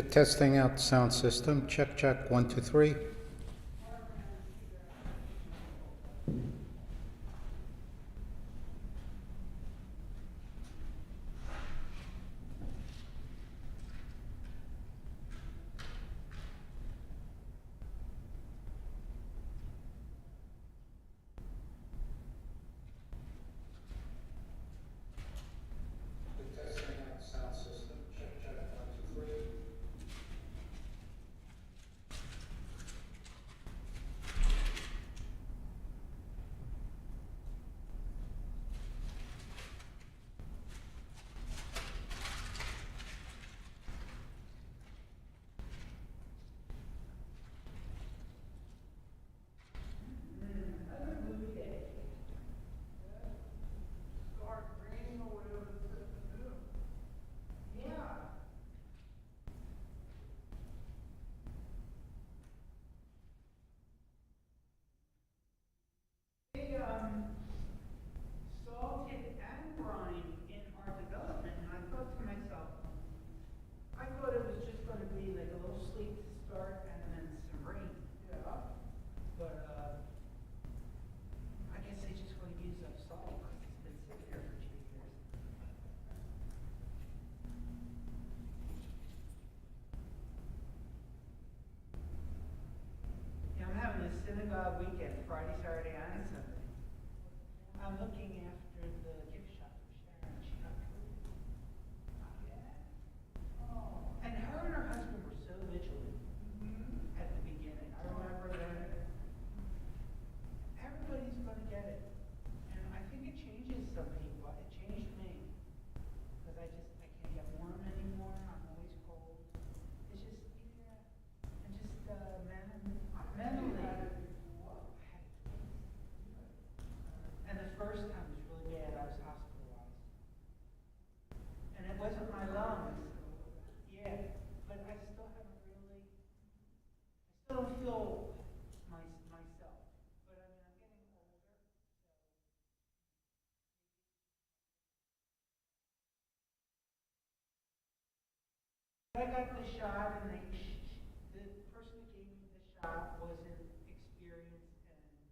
You're testing out the sound system. Check, check, 1, 2, 3. Testing out the sound system. Check, check, 1, 2, 3. Salted and brine in our development, and I thought to myself, I thought it was just gonna be like a little sleet to start and then some rain. Yeah. But, I guess they just wanna use up salt, because it's been sitting there for 2 years. Yeah, I'm having a synagogue weekend, Friday, Saturday, and Sunday. I'm looking after the gift shop for Sharon. She got COVID. Yeah. Oh. And her husband were so vigilant at the beginning. I remember that everybody's gonna get it. And I think it changes some people. It changed me. Because I can't get warm anymore. I'm always cold. It's just, yeah. And just, mentally. And the first time was really bad. I was hospitalized. And it wasn't my lungs. Yeah. But I still haven't really, I still don't feel myself. But I mean, I'm getting older. So I got the shot, and the person that gave me the shot wasn't experienced, and they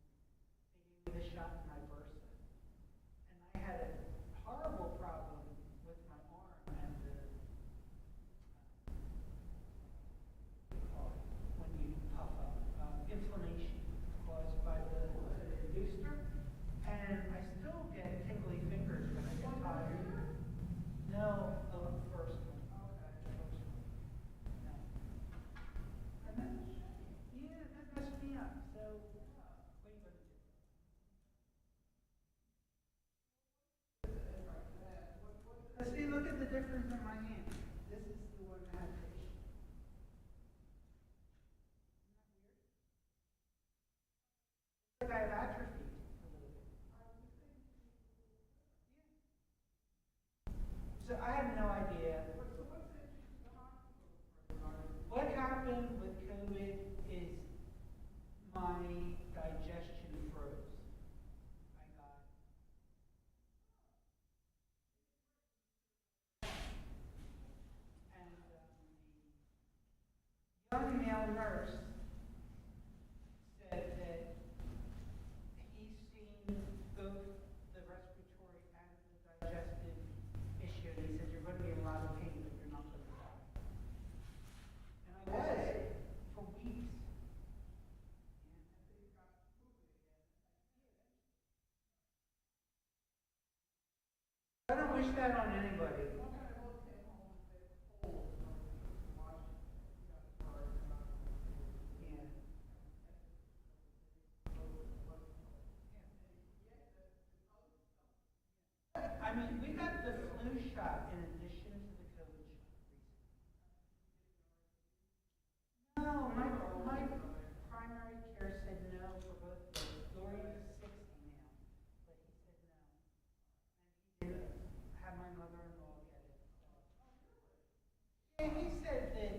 gave me the shot in my bursa. And I had a horrible problem with my arm and when you puff up, inflammation caused by the booster. And I still get tingly fingers when I get tired. No, the first one. Okay. The first one. No. And then, yeah, that messed me up. So, what are you going to do? See, look at the difference in my hand. This is the one that had the issue. Like I have atrophy a little bit. So I have no idea. What happened with COVID is my digestion froze. I got, and the young male nurse said that he's seen both the respiratory and the digestive issue, and he said, you're going to be in a lot of pain, but you're not going to die. And I was for weeks. I don't wish that on anybody. Yeah. I mean, we got the flu shot in addition to the COVID shot recently. No, my primary care said no for both of those. Lori's 60 now, but he said no. And he did have my mother-in-law get it. Yeah, he said that,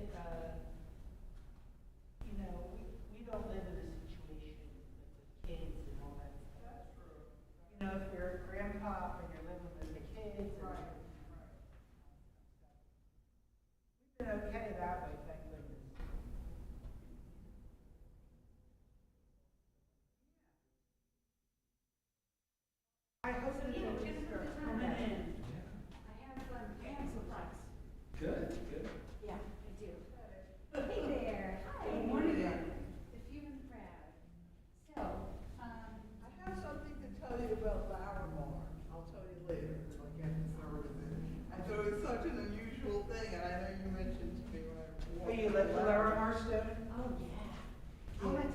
we don't live in a situation like with kids and all that stuff. That's true. If you're a grandpa and you're living with the kids. Right. We've been okay that way.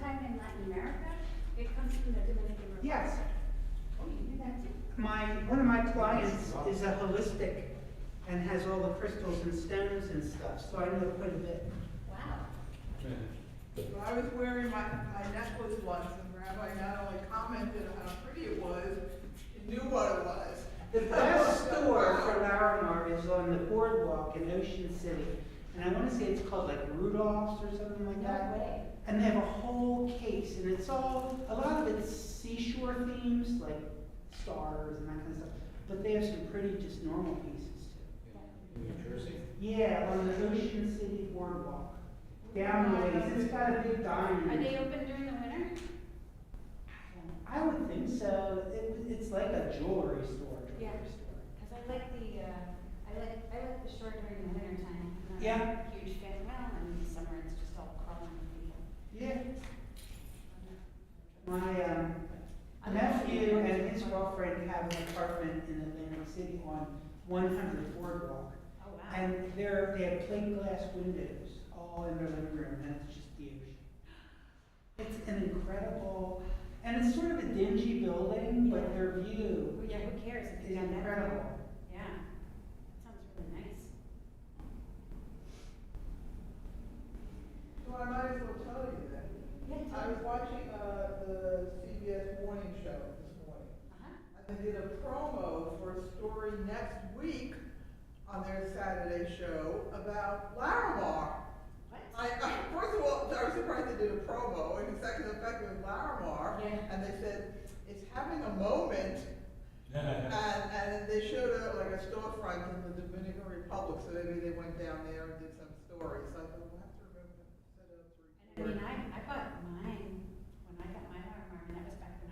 sometime in Latin America, it comes from the Dominican Republic. Yes. Oh, you knew that too? One of my clients is a holistic and has all the crystals and stones and stuff, so I know quite a bit. Wow. When I was wearing my necklace once, and Rabbi not only commented on how pretty it was, he knew what it was. The best store for Larimar is on the boardwalk in Ocean City, and I want to say it's called like Rudolph's or something like No that. way. And they have a whole case, and it's all, a lot of it's seashore themes, like stars and that kind of stuff, but they have some pretty just normal pieces too. In New Jersey? Yeah, on the Ocean City boardwalk, down the ways, it's got a big diamond. Are they open during the winter? I would think so. It's like a jewelry store. Yeah. Because I like the store during the winter time. I'm Yeah. not a huge fan. Well, in the summer it's just all crawling with people. Yeah. My nephew and his girlfriend have an apartment in Atlantic City on 100 Boardwalk. Oh, wow. And they have plate glass windows all in their living room, and it's just the ocean. It's an incredible, and it's sort of a dingy building, but their view Well, yeah, who cares if is you got that? incredible. Yeah. That sounds really nice. So I might as well tell you that. Yeah. I was watching the CBS morning show this morning, Uh-huh. and they did a promo for a story next week on their Saturday show about Larimar. What? First of all, I was surprised they did a promo, and second, the fact it was Larimar, Yeah. and they said, it's having a moment, and they showed like a storefront in the Dominican Republic, so maybe they went down there and did some stories, so I thought, we'll have to remember to set it up to And record. I bought mine when I got my alarm, and that was back when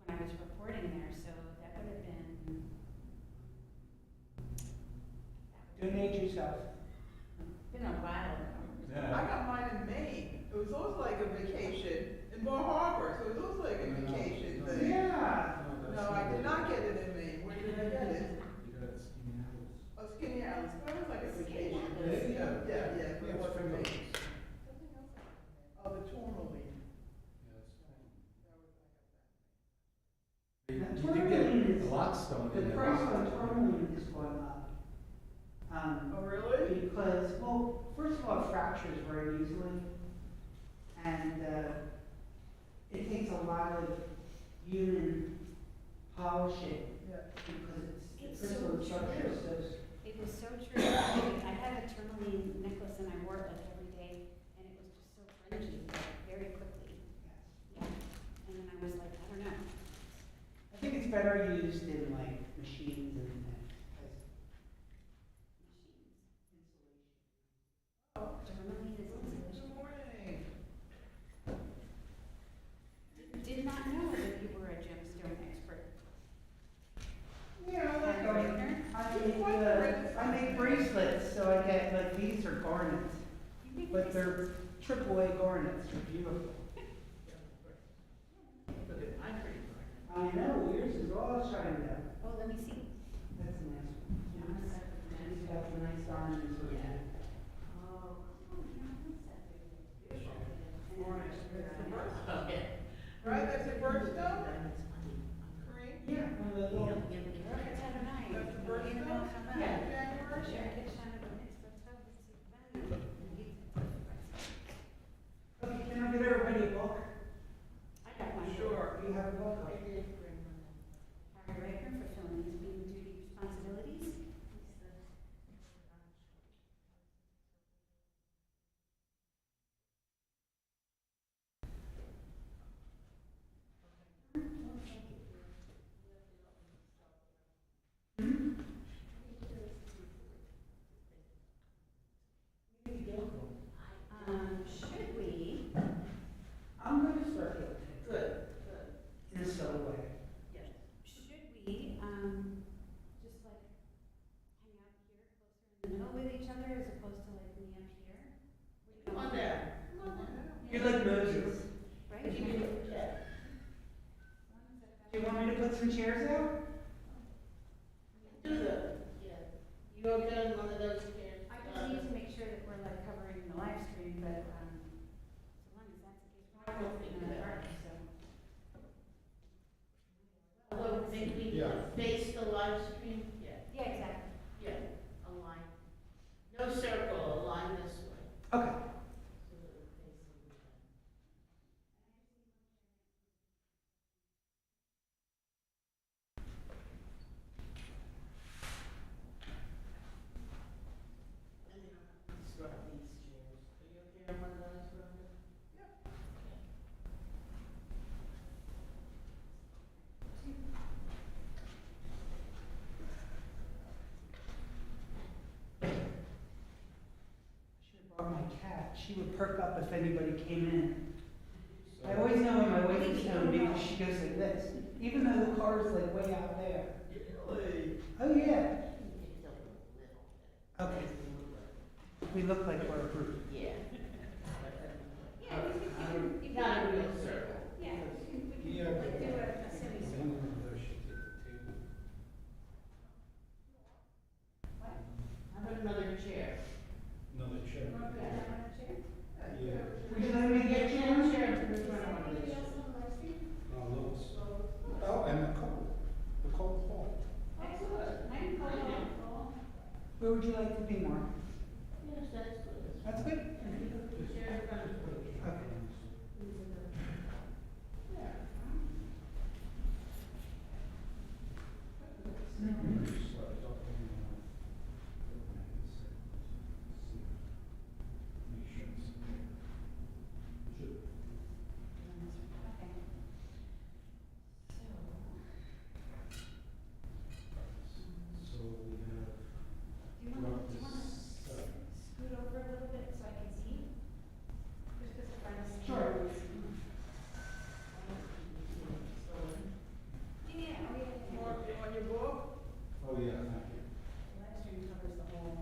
I was reporting there, so that would have been. Donate yourself. Been a while ago. I got mine in Maine, it was also like a vacation, in Bar Harbor, so it was also like a vacation thing. Yeah. No, I did not get it in Maine, where did I get it? You got Skinny Apples. Oh, Skinny Alice, but it was like a Skinny vacation. Alice. Yeah, but it was for me. Yeah, Something else I got in Maine. Oh, the tourmaline. that's fine. That was, I got that. You Now, did tourmaline get is- a lot stone The in there. price on tourmaline is going up. Oh, really? Because, well, first of all, it fractures very easily, and it takes a lot of human polishing Yeah. because It's the so crystal structure is true. so. It is so true. I had a tourmaline necklace and I wore it like every day, and it was just so fringy, very quickly. Yeah. And then I was like, I don't know. I think it's better used in like machines and Machines. Oh, Tourmaline is good insulation. morning. Did not know that you were a gemstone expert. Yeah, I like Right, them. Reichner? I make bracelets, so I get, like, these are garnets, You make but this- they're AAA garnets, they're beautiful. Look at my pretty I know, yours is all shined up. Oh, let me see. That's a nice I'm one. gonna start with the And it's man. got the nice diamonds with it. Oh, Morning. That's the birthstone. Right, that's your birthstone? Green? Yeah, one of the little. That's the birthstone? Yeah. January? Okay, can I get everybody a book? I got one. Sure. Do you have a book? Harry Reichner, fulfilling his being duty responsibilities. Should we? I'm gonna start it. Good. In a subtle way. Should we, just like hang out here closer in the middle with each other as opposed to like me up here? Come on down. You're like Moses. Right? Do you want me to put some chairs out? Do that, yeah. You okay on one of those chairs? I just need to make sure that we're like covering the live stream, but, so long as that's the case, or my cat, she would perk up if anybody came in. I always know when my wife is home because she goes like this, even though the car is like way out there. Really? Oh, yeah. Okay. We look like we're a group. Yeah. Yeah, you can, Not a real circle. yeah, we Yeah, can but like do a semi-circle. one of those should take the table. What? How about another chair? Another chair. You want to put that on a chair? Yeah. Would you like me to get you One one? chair for this one, I want Anybody this. else on the live stream? Lois. Oh, and Nicole Paul. Excellent. I can call it all. Where would you like to be, Mark? Yes, that's good. That's good? Chair in front of the page. Okay. Okay. So we have. Do you want to scoot over a little bit so I can see? Just because the front is. Sure. Yeah, oh, yeah. Mark, you want your book? Oh, yeah, thank you. Live stream covers the whole.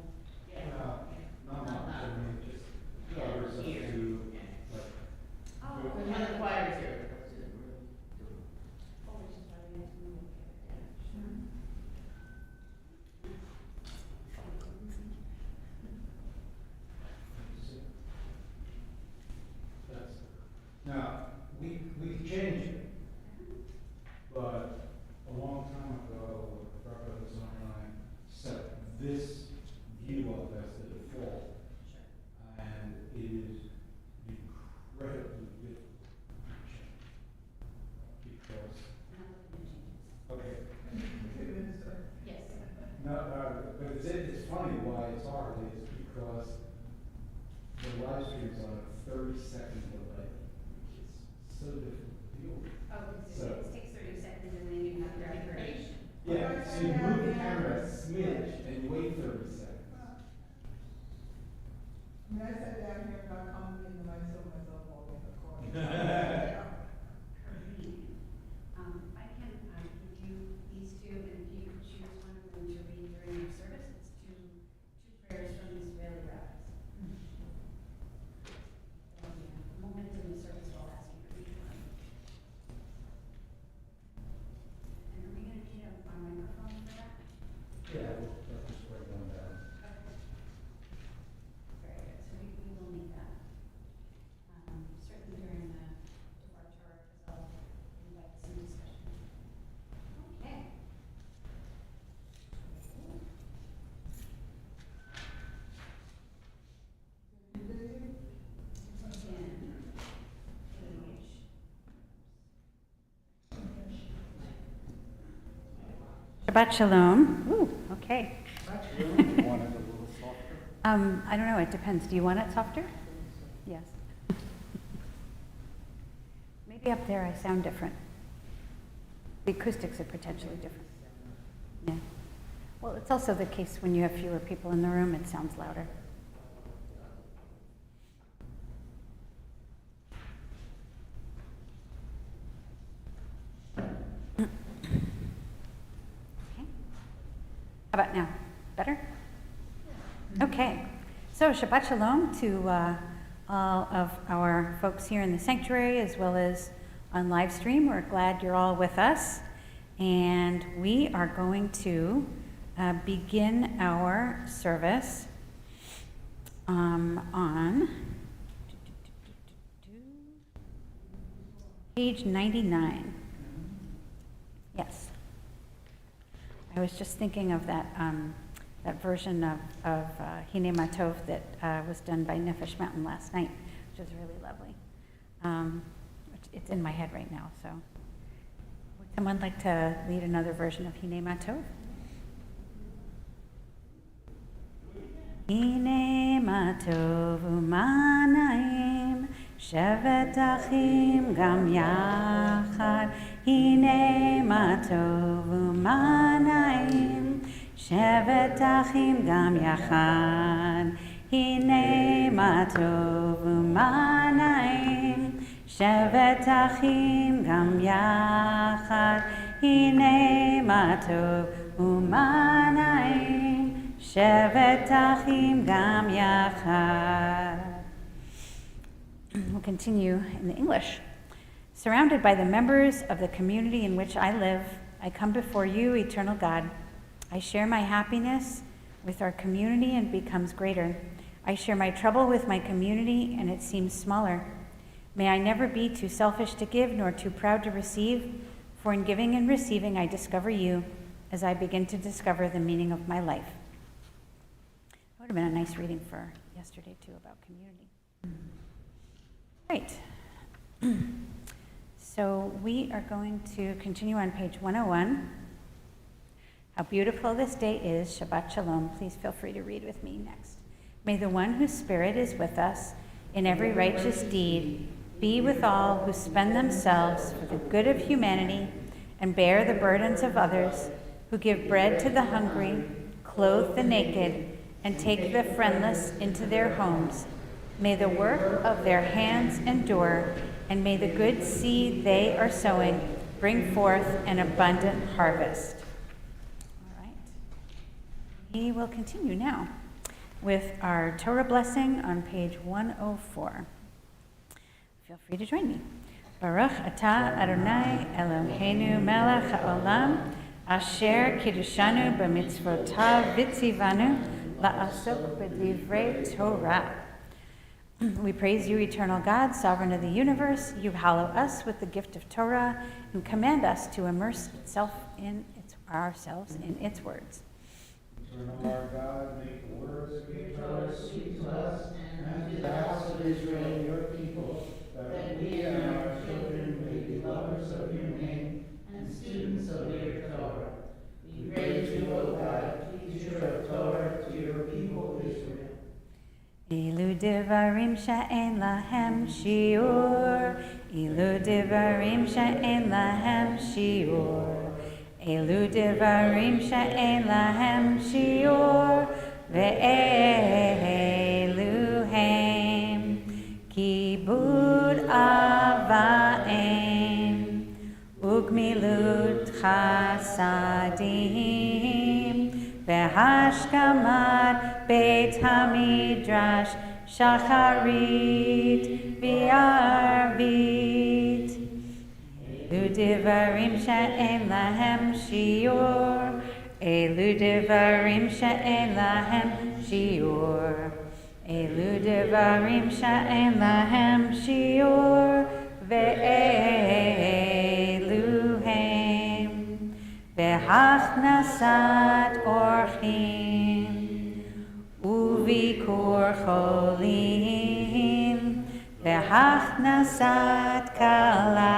Not much, I mean, just covers up to, like, Oh, Because when the choir's here, it goes to the room. oh, which is why we have to move it. Sure. that's, now, we changed it, but a long time ago, Reverend Design set this view up as the default, and it is incredibly difficult to change. Because, okay, Yes. no, but it's funny why it's hard is because the live stream's on a 30-second delay. It's so difficult to deal with. Oh, because So- it takes 30 seconds and then you have your expiration. Yeah, so you move the camera a smidge and you wait 30 seconds. I mean, I sat down here and got comfy and then I saw myself walking the car. I can give you these two, and if you could choose one of them to read during your service, it's two prayers from the Israeli rabbis. A moment in the service, I'll ask you to read one. And are we gonna need a microphone for that? Yeah, we'll just break one down. Very good, so we will need that. Certainly during the departure, because I'll invite some discussion. Okay. Shabbat Shalom. Ooh, okay. You want it a little softer? I don't know, it depends. Do you want it softer? Yes. Maybe up there I sound different. The acoustics are potentially different. Yeah. Well, it's also the case when you have fewer people in the room, it sounds louder. Okay. How about now? Better? Okay. So Shabbat Shalom to all of our folks here in the sanctuary as well as on live stream. We're glad you're all with us. And we are going to begin our service on page 99. Yes. I was just thinking of that that version of Hine Matov that was done by Nefesh Mountain last night, which is really lovely. It's in my head right now, so. Would someone like to lead another version of Hine Matov? Hine Matov u'manaim shevet achim gam yachad. Hine Matov u'manaim shevet achim gam yachad. Hine ma tov u'ma na'im, shevet achim gam yachad. Hine ma tov u'ma na'im, shevet achim gam yachad. We'll continue in the English. Surrounded by the members of the community in which I live, I come before you, eternal God. I share my happiness with our community and it becomes greater. I share my trouble with my community and it seems smaller. May I never be too selfish to give nor too proud to receive, for in giving and receiving I discover you as I begin to discover the meaning of my life. That would have been a nice reading for yesterday too about community. Right. So we are going to continue on page 101. How beautiful this day is, Shabbat Shalom. Please feel free to read with me next. May the one whose spirit is with us in every righteous deed be with all who spend themselves for the good of humanity and bear the burdens of others, who give bread to the hungry, clothe the naked, and take the friendless into their homes. May the work of their hands endure, and may the good seed they are sowing bring forth an abundant harvest. All right. We will continue now with our Torah blessing on page 104. Feel free to join me. Baruch atah Adonai Eloheinu melech haolam, asher kiddushanu b'mitzvotav v'tzivanu la'asok b'divrei Torah. We praise you, eternal God, sovereign of the universe. You hallow us with the gift of Torah and command us to immerse ourselves in its words. Eternal our God, make the words of your Torah sweet to us and to the house of Israel, your people, that we and our children may be lovers of your name and students of your Torah. We praise you, O God, teacher of Torah, to your people Israel. Ilu devarim she'en lahem shiur, Ilu devarim she'en lahem shiur, Ilu devarim she'en lahem shiur, ve'elu hem kibud avaim, ugmilut chasadim, V'hashkamat Beit HaMidrash Shacharit v'Arvit. Elu devarim she'en lahem shiur, Elu devarim she'en lahem shiur, Elu devarim she'en lahem shiur, ve'elu hem V'hachnasat orchim, uvikur cholim, v'hachnasat kala,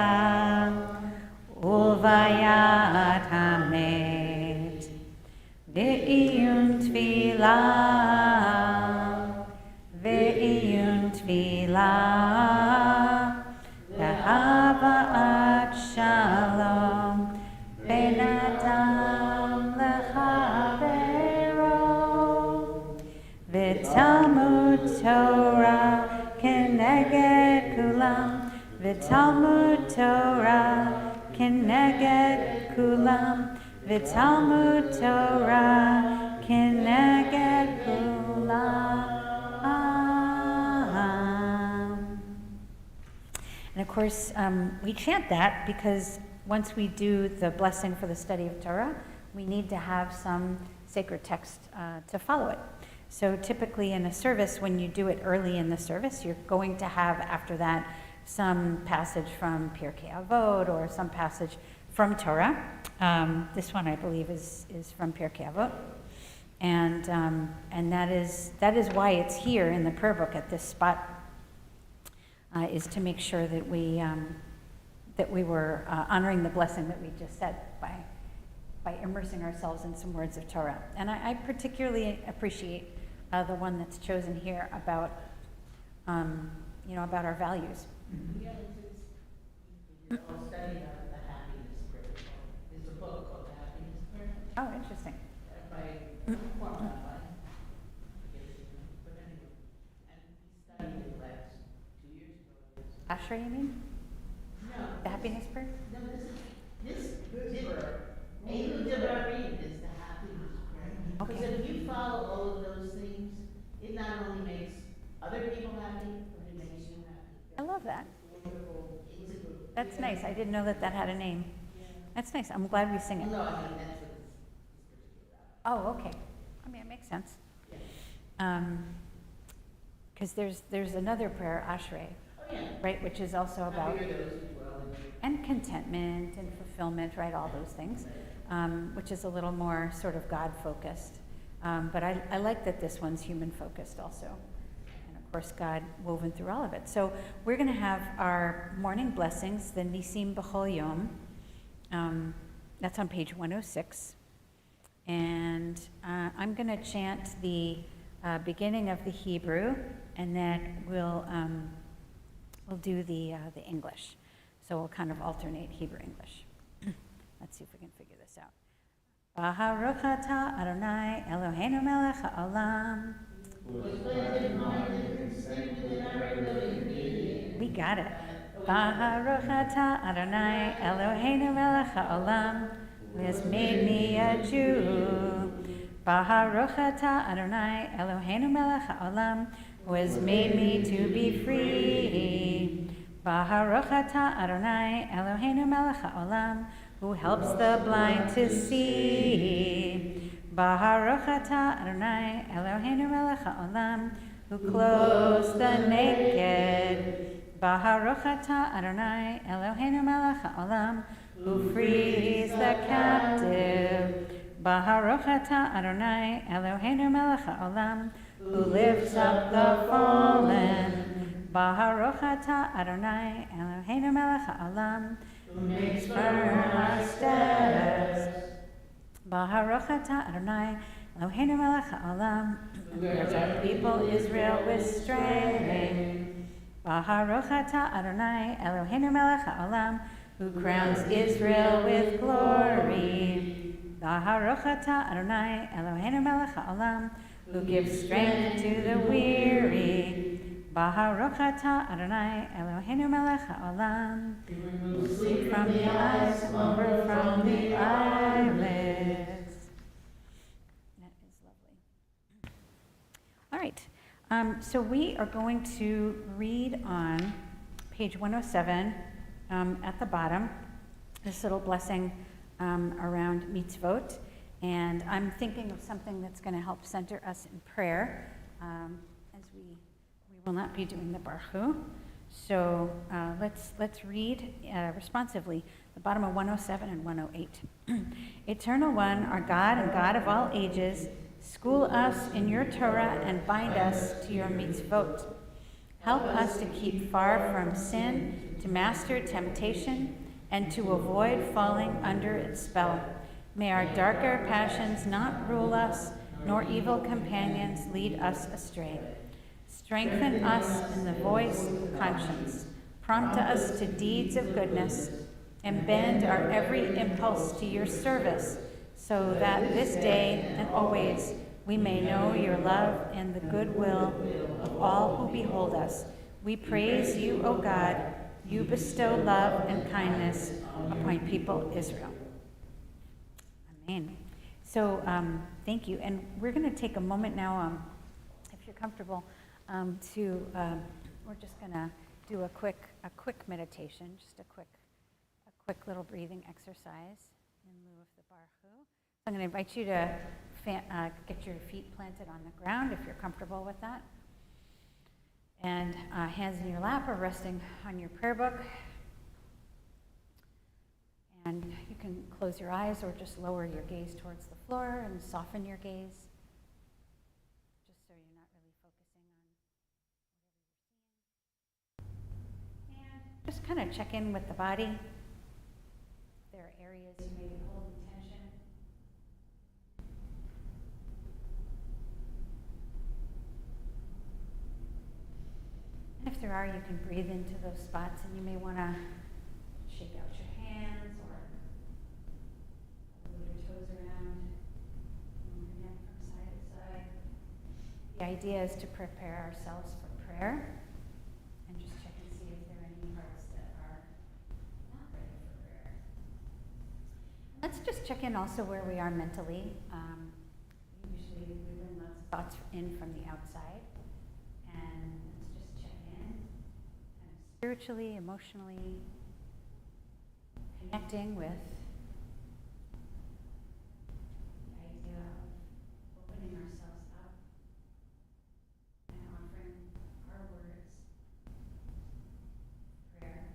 ulvayat hamet, ve'iyun tfilah, v'havaat shalom, Ben Adam lechavero, v'talmud Torah keneged kulam, v'talmud Torah keneged kulam, v'talmud Torah keneged kulam. And of course, we chant that because once we do the blessing for the study of Torah, we need to have some sacred text to follow it. So typically in a service, when you do it early in the service, you're going to have after that some passage from Pirkei Avot or some passage from Torah. This one, I believe, is from Pirkei Avot. And that is why it's here in the prayer book at this spot, is to make sure that we were honoring the blessing that we just said by immersing ourselves in some words of Torah. And I particularly appreciate the one that's chosen here about about our values. Yeah, it's all studying the happiness prayer. There's a book called The Happiness Prayer Oh, interesting. by, I forget his name, but anyway. Asher, you mean? No. The happiness prayer? No, this, This prayer. Elu Devarim is the happiness prayer. Because Okay. if you follow all of those things, it not only makes other people happy, but it makes you happy. I love that. It's a, That's nice. I didn't know that that had a name. That's nice. I'm glad we sing it. no, I mean, that's what it's particular about. Oh, okay. I mean, it makes sense. Yeah. Because there's another prayer, Ashrei, Oh, yeah. right, which is also about, Happy are those who dwell in you. and contentment and fulfillment, right, all those things, which is a little more sort of God-focused. But I like that this one's human-focused also. And of course, God woven through all of it. So we're going to have our morning blessings, the Nisim B'chol Yom. That's on page 106. And I'm going to chant the beginning of the Hebrew, and then we'll do the English. So we'll kind of alternate Hebrew-English. Let's see if we can figure this out. Baruch atah Adonai Eloheinu melech haolam. We got it. Baruch atah Adonai Eloheinu melech haolam, who has made me a Jew. Baruch atah Adonai Eloheinu melech haolam, who has made me to be free. Baruch atah Adonai Eloheinu melech haolam, who helps the blind to see. Baruch atah Adonai Eloheinu melech haolam, who clothes the naked. Baruch atah Adonai Eloheinu melech haolam, who frees the captive. Baruch atah Adonai Eloheinu melech haolam, who lifts up the fallen. Baruch atah Adonai Eloheinu melech haolam, who makes firm our steps. Baruch atah Adonai Eloheinu melech haolam, who gives our people Israel with strength. Baruch atah Adonai Eloheinu melech haolam, who crowns Israel with glory. Baruch atah Adonai Eloheinu melech haolam, who gives strength to the weary. Baruch atah Adonai Eloheinu melech haolam, who removes sleep from the eyes, slumber from the eyelids. That is lovely. All right. So we are going to read on page 107 at the bottom, this little blessing around mitzvot. And I'm thinking of something that's going to help center us in prayer, as we will not be doing the Baruch Hu. So let's read responsively the bottom of 107 and 108. Eternal One, our God and God of all ages, school us in your Torah and bind us to your mitzvot. Help us to keep far from sin, to master temptation, and to avoid falling under its spell. May our darker passions not rule us, nor evil companions lead us astray. Strengthen us in the voice of conscience. Prompt us to deeds of goodness, and bend our every impulse to your service, so that this day and always we may know your love and the goodwill of all who behold us. We praise you, O God. You bestow love and kindness upon people Israel. Amen. So thank you. And we're going to take a moment now, if you're comfortable, we're just going to do a quick meditation, just a quick little breathing exercise in lieu of the Baruch Hu. I'm going to invite you to get your feet planted on the ground if you're comfortable with that. And hands in your lap or resting on your prayer book. And you can close your eyes or just lower your gaze towards the floor and soften your gaze, just so you're not really focusing on whatever you're seeing. And just kind of check in with the body. If there are areas you may be holding tension. And if there are, you can breathe into those spots, and you may want to shake out your hands or move your toes around, move your neck from side to side. The idea is to prepare ourselves for prayer and just check and see if there are any parts let's just check in also where we are mentally. Usually we bring lots of thoughts in from the outside, and let's just check in, kind of spiritually, emotionally, connecting with the idea of opening ourselves up and offering our words, prayer,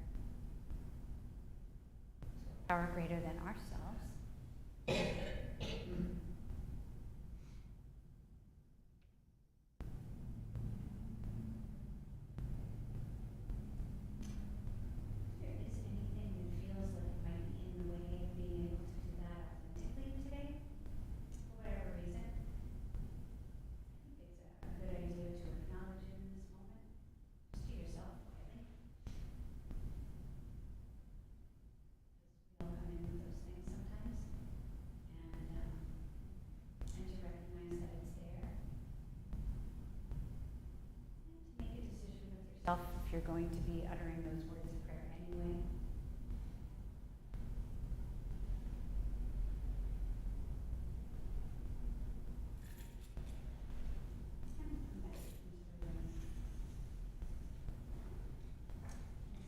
to a power greater than ourselves. If there is anything that feels like it might be in the way of being able to do that authentically today, for whatever reason, I think it's a good idea to acknowledge it in this moment, just to yourself quietly. Because we all come in with those things sometimes, and to recognize that it's there, and to make a decision with yourself if you're going to be uttering those words of prayer anyway.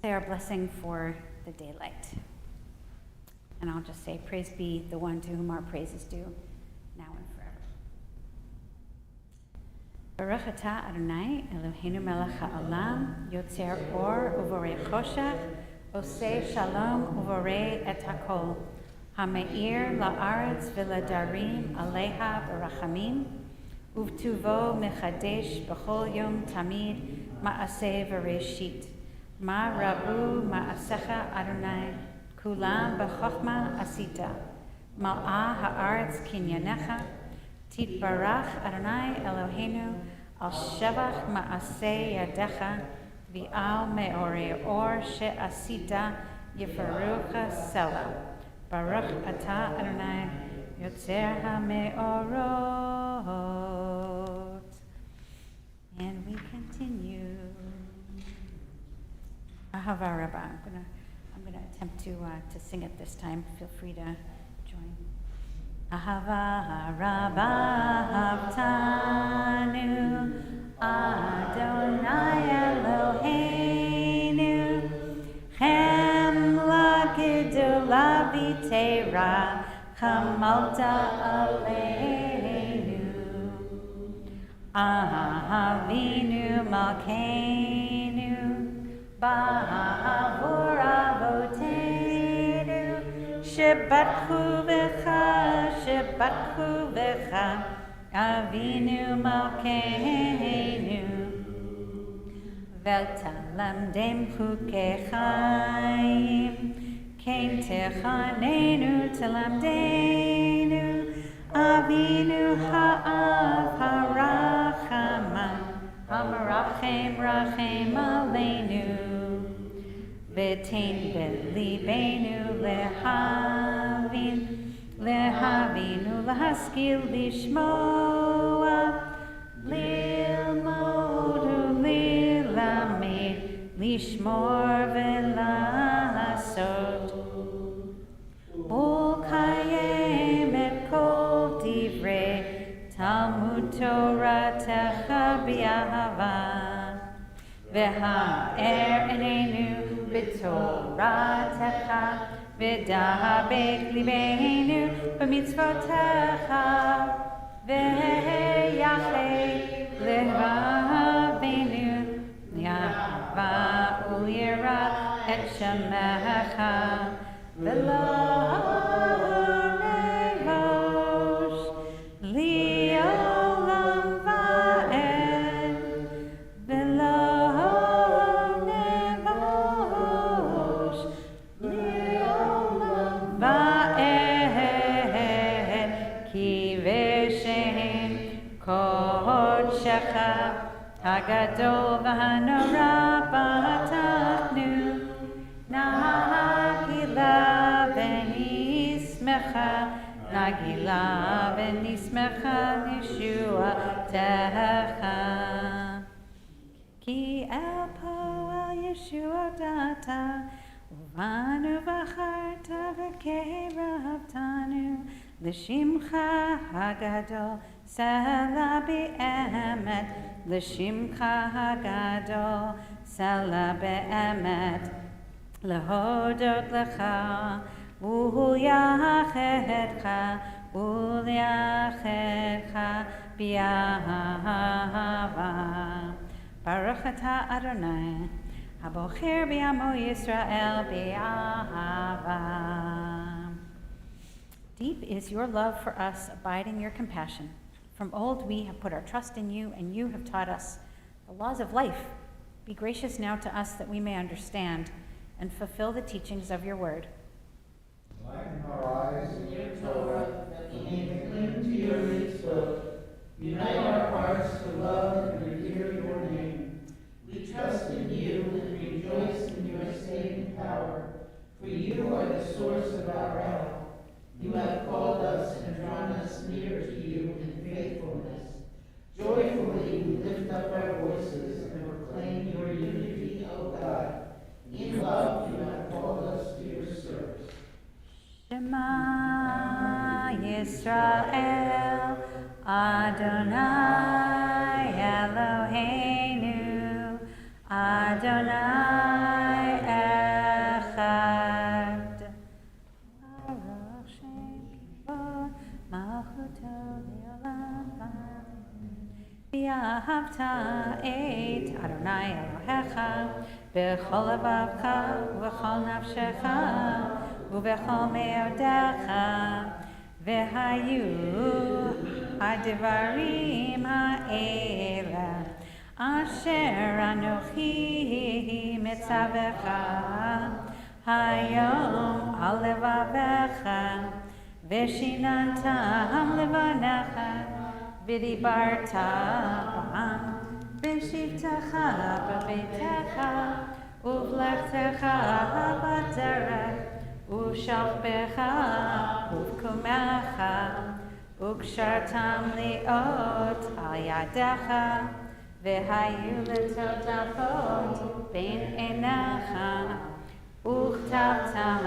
Say our blessing for the daylight. And I'll just say, praise be the one to whom our praise is due, now and forever. Baruch atah Adonai Eloheinu melech ha'olam, yotzer or uvorei choshech, oseh shalom uvorei et hakol, hameir la'aretz v'ladarim aleha barachamim, uvtuvo mechadesh b'chol yom tamid ma'aseh v'reshit, ma rabu ma'asecha Adonai, kulam b'chochma asita, mal'ah ha'aretz kinyanecha, titbarach Adonai Eloheinu al shevach ma'aseh yadecha, v'al me'orei or she'asita yifarucha sela. Baruch atah Adonai yotzer ha'me'orot. And we continue. Ahava Rabbah. I'm gonna attempt to sing it this time. Feel free to join. Ahava Rabbah Havtanu Adonai Eloheinu Chem la v'tera chamalta aleinu Ahavinu malkeinu Ba'avur avotenu Shabbat v'cha Avinu malkeinu V'talamdem chukei chaim Kein techanenu talamdenu Avinu ha'av Hamarachem rachem aleinu V'tein b'libenu lehavinu lahaskil lishmoa lilmod ulilamed lishmor v'lasot ulkayem et kol divrei Talmud Torah techa b'yahava v'ha'er enenu b'toratecha v'dahabek libeinu b'mitzvotecha v'yachet lehavenu yahva u'yira et shemecha v'lo nevosh li'olam va'ed v'lo nevosh li'olam va'ed ki v'shem kodshecha hagadol v'hanora b'atachnu nagila v'nismecha Yeshua techa Ki el po el Yeshua data ובנו בחרת וקרבתנו לשמך הגדול, סלע באמת, לשמך הגדול, סלע באמת, להודות לך ולייחדך ולייחדך באהבה. ברוך אתה אדוני הבוחר בעמו ישראל באהבה. Deep is your love for us, abiding your compassion. From old we have put our trust in you, and you have taught us the laws of life. Be gracious now to us that we may understand and fulfill the teachings of your word. Lighten our eyes in your Torah, that we may cling to your mitzvot. Unite our hearts to love and revere your name. We trust in you and rejoice in your saving power, for you are the source of our help. You have called us and drawn us near to you in faithfulness. Joyfully we lift up our voices and proclaim your unity, O God. In love you have called us to your service. Shema Yisrael, Adonai Eloheinu, Adonai Echad. Baruch Shem Kivod Malchuto Le'olam Va'amen. V'ahavta et Adonai Elohecha b'chol levavcha u'b'chol nafshecha u'b'chol me'odecha v'hayu ha'devarim ha'ela asher anochi mitzavecha hayom al levavecha v'shinantam levanecha v'dibarta b'am b'shivtecha b'beitecha uvlechtecha b'derech ושוכבך ובקומך וקשרתם לאות על ידיך והיו לטוטפות בין עיניך וכתבתם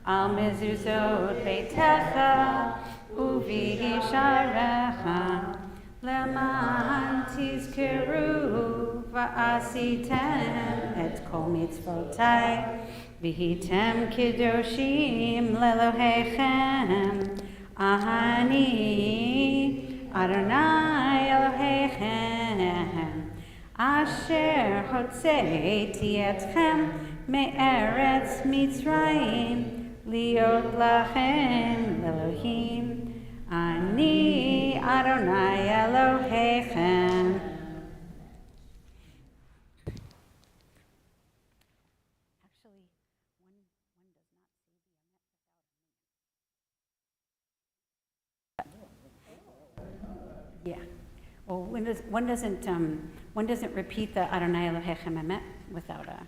על מזוזות ביתך ובשעריך למען תזכרו ועשיתם את כל מצוותיי והייתם קדושים לאלוהיכם. אני אדוני אלוהיכם אשר הוצאתי אתכם מארץ מצרים להיות לכם אלוהים. אני אדוני אלוהיכם. Yeah. Well, one doesn't repeat the Adonai Elohechem Emet without a name.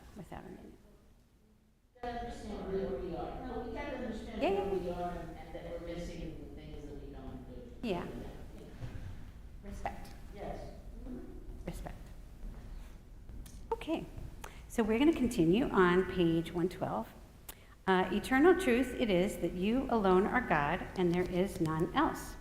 To understand where we are. No, we gotta understand Yeah, where yeah. we are and that we're missing the things that we don't do. Yeah. Respect. Yes. Respect. Okay. So we're going to continue on page 112. Eternal truth it is that you alone are God and there is none else.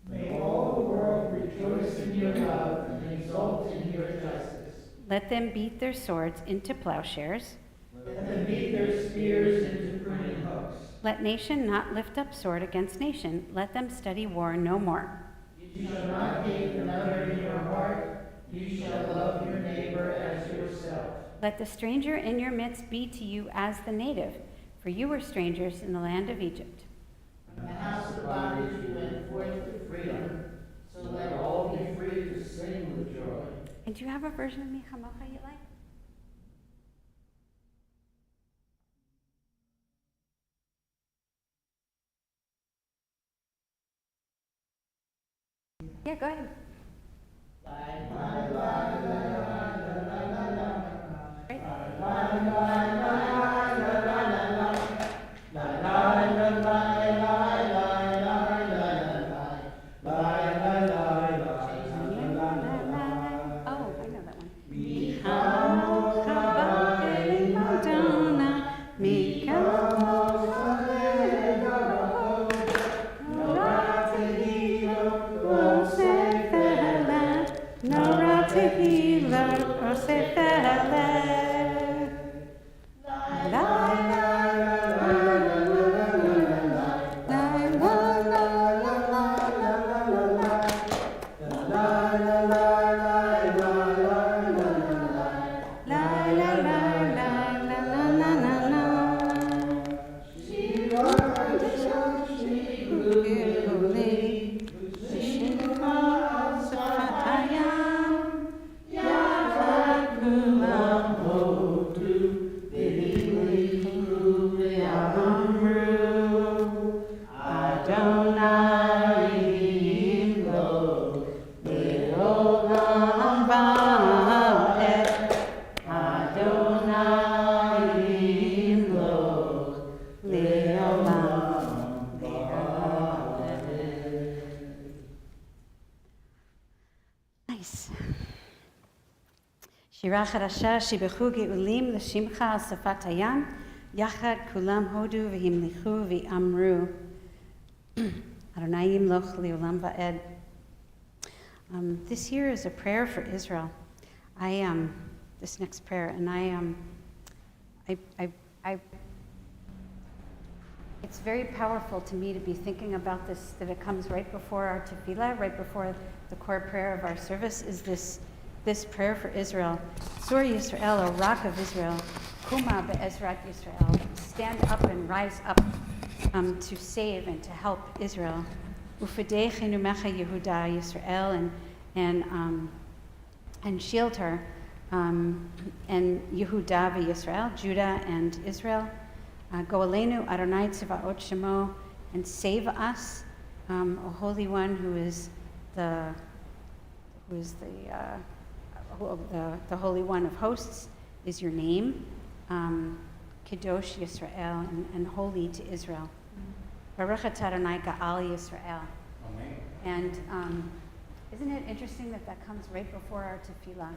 May all the world rejoice in your love and exult in your justice. Let them beat their swords into plowshares. Let them beat their spears into pruning hooks. Let nation not lift up sword against nation. Let them study war no more. You shall not hate another in your heart. You shall love your neighbor as yourself. Let the stranger in your midst be to you as the native, for you were strangers in the land of Egypt. From the house of bondage you went forth to freedom, so let all be free to sing with joy. And do you have a version of Michamocha you like? Yeah, go ahead. Great. Oh, I know that one. שירה חדשה שיבחו גאולים לשמך על שפת הים, יחד כולם הודו והמליכו ואמרו, אדוני ימלוך לעולם ועד. This here is a prayer for Israel. This next prayer, and it's very powerful to me to be thinking about this, that it comes right before our tefillah, right before the core prayer of our service, is this prayer for Israel. Sur Yisrael, O rock of Israel, Kuma be'ezrat Yisrael, stand up and rise up to save and to help Israel. Ufedei chenumecha Yehuda Yisrael, and shield her, and Yehuda v'Yisrael, Judah and Israel. Go'aleinu Adonai Tzevaot Shemo, and save us, O Holy One, who is the Holy One of Hosts, is your name. Kadosh Yisrael, and holy to Israel. Baruch atah Adonai Ga'al Yisrael. Amen. And isn't it interesting that comes right before our tefillah?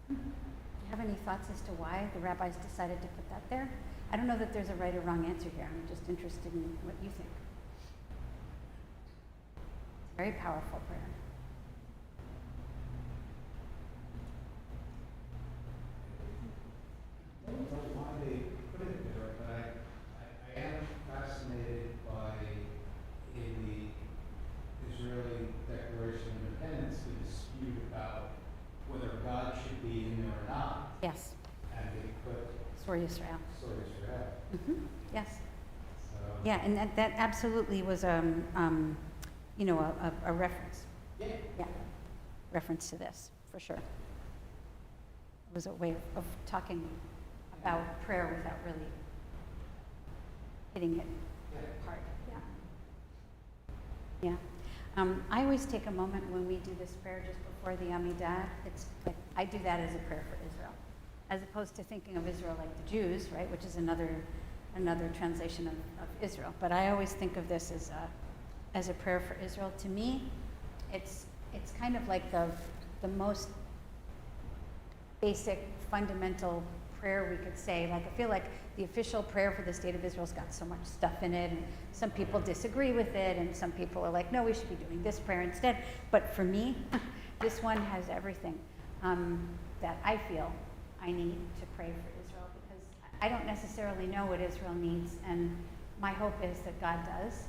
Do you have any thoughts as to why the rabbis decided to put that there? I don't know that there's a right or wrong answer here. I'm just interested in what you think. It's a very powerful prayer. I don't know why they put it there, but I am fascinated by, in the Israeli Declaration of Independence, the dispute about whether God should be in there or not. Yes, And they put Sur Yisrael. Sur Yisrael. Yes. So, Yeah, and that absolutely was a reference. yeah. Yeah, reference to this, for sure. It was a way of talking about prayer without really hitting it Yeah. hard. Yeah. Yeah. I always take a moment when we do this prayer just before the Amidah. It's like I do that as a prayer for Israel, as opposed to thinking of Israel like the Jews, right, which is another translation of Israel. But I always think of this as a prayer for Israel. To me, it's kind of like the most basic, fundamental prayer we could say. Like, I feel like the official prayer for the state of Israel's got so much stuff in it, and some people disagree with it, and some people are like, no, we should be doing this prayer instead. But for me, this one has everything that I feel I need to pray for Israel, because I don't necessarily know what Israel needs, and my hope is that God does,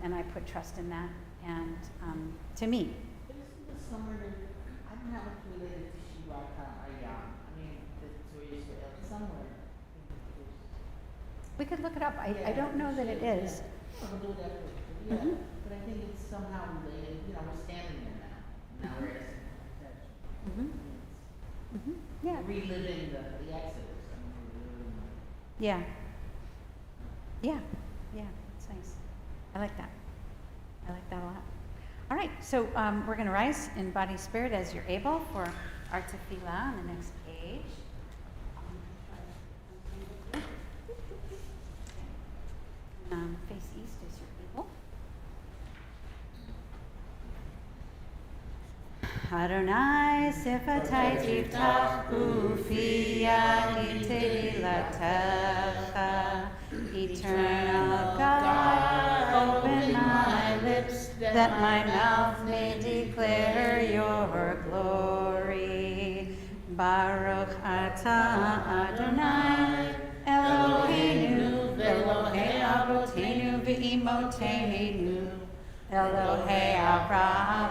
and I put trust in that. And to me, But isn't this somewhere that, I don't know how it's related to Shabbat Ayam, to Israel, somewhere. we could look it up. I don't know that it is. We'll do it after, yeah, Mhm. but I think it's somehow related, we're standing there now we're asking for protection. Mhm. Mhm. Yeah. Reliving the Exodus, we're reliving Yeah. Yeah. Yeah. It's nice. I like that. I like that a lot. All right. So we're going to rise in body spirit as you're able for our tefillah on the next page. Face east as you're able. Adonai sifatai tiftach ufiya tehillatcha. Eternal God, open my lips that my mouth may declare your glory. Baruch atah Adonai Eloheinu Elohei Avotenu ve'imotenu Elohei Avraham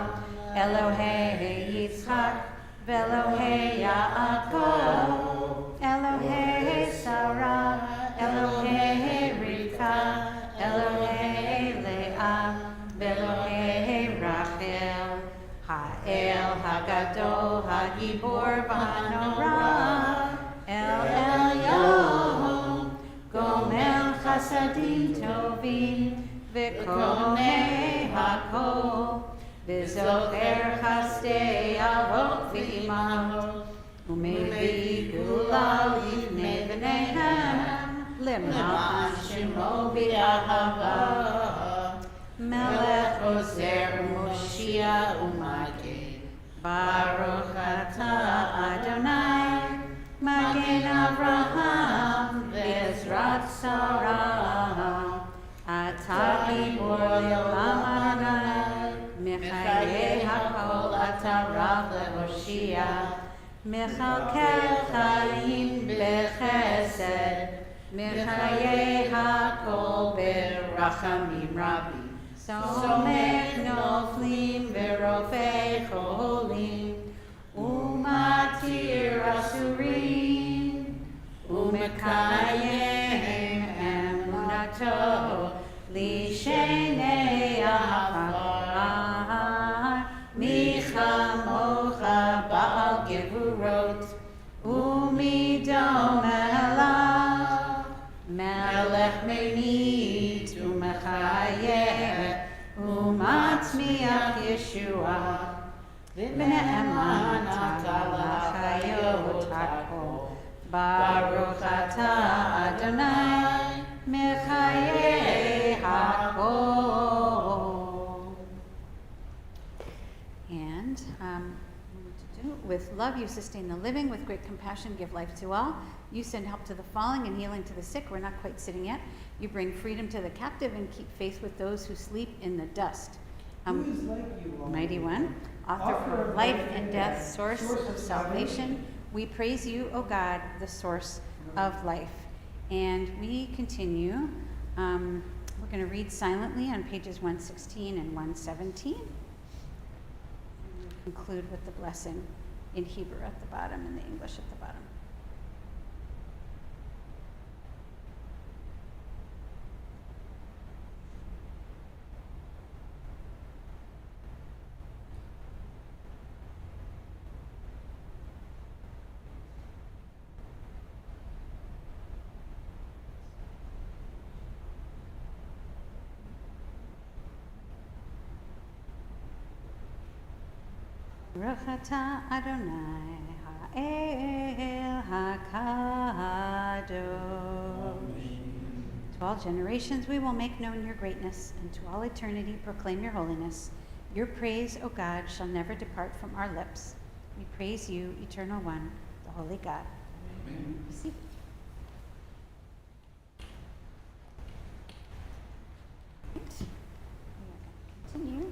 Elohei Yitzchak Ve'Elohei Yaakov Elohei Sarah Elohei Rivka Elohei Leah Ve'Elohei Rachel Ha'el Hagadol Hagibor V'Hanorah El Elyon Gomel Chasadim Tovim V'Konei Hakol V'Zocher Chasdei Avot V'Imahot U'Mevi Gula Livnei V'Neihem L'Ma'an Shemo B'Ahava Melech Ozer U'Moshia U'Magid Baruch atah Adonai, Magen Avraham v'Ezrat Sarah. Atah gibor le'olam Adonai, Mechayeh hakol atah rav le'hoshia. Mechalkel chaim b'chesed, Mechayeh hakol berachamim rabim. Somech noflim v'rofei cholim, Umatir asurim, Umekayem emunato, Lishenei afar, Michamocha ba'al gevurot, Umidom elav, Melech menit umechayeh, Umatzmiach Yeshua, V'ne'eman atah l'chayot hakol, Baruch atah Adonai, Mechayeh hakol. And with love you sustain the living, with great compassion give life to all. You send help to the falling and healing to the sick. We're not quite sitting yet. You bring freedom to the captive and keep faith with those who sleep in the dust. Who is like you, Mighty One, author of life and death, source of salvation. We praise you, O God, the source of life. And we continue. We're going to read silently on pages 116 and 117. And we'll conclude with the blessing in Hebrew at the bottom and the English at the bottom. Baruch atah Adonai ha'el hakadosh. To all generations we will make known your greatness, and to all eternity proclaim your holiness. Your praise, O God, shall never depart from our lips. We praise you, Eternal One, the Holy God. Amen. Be seated. Right. We are going to continue.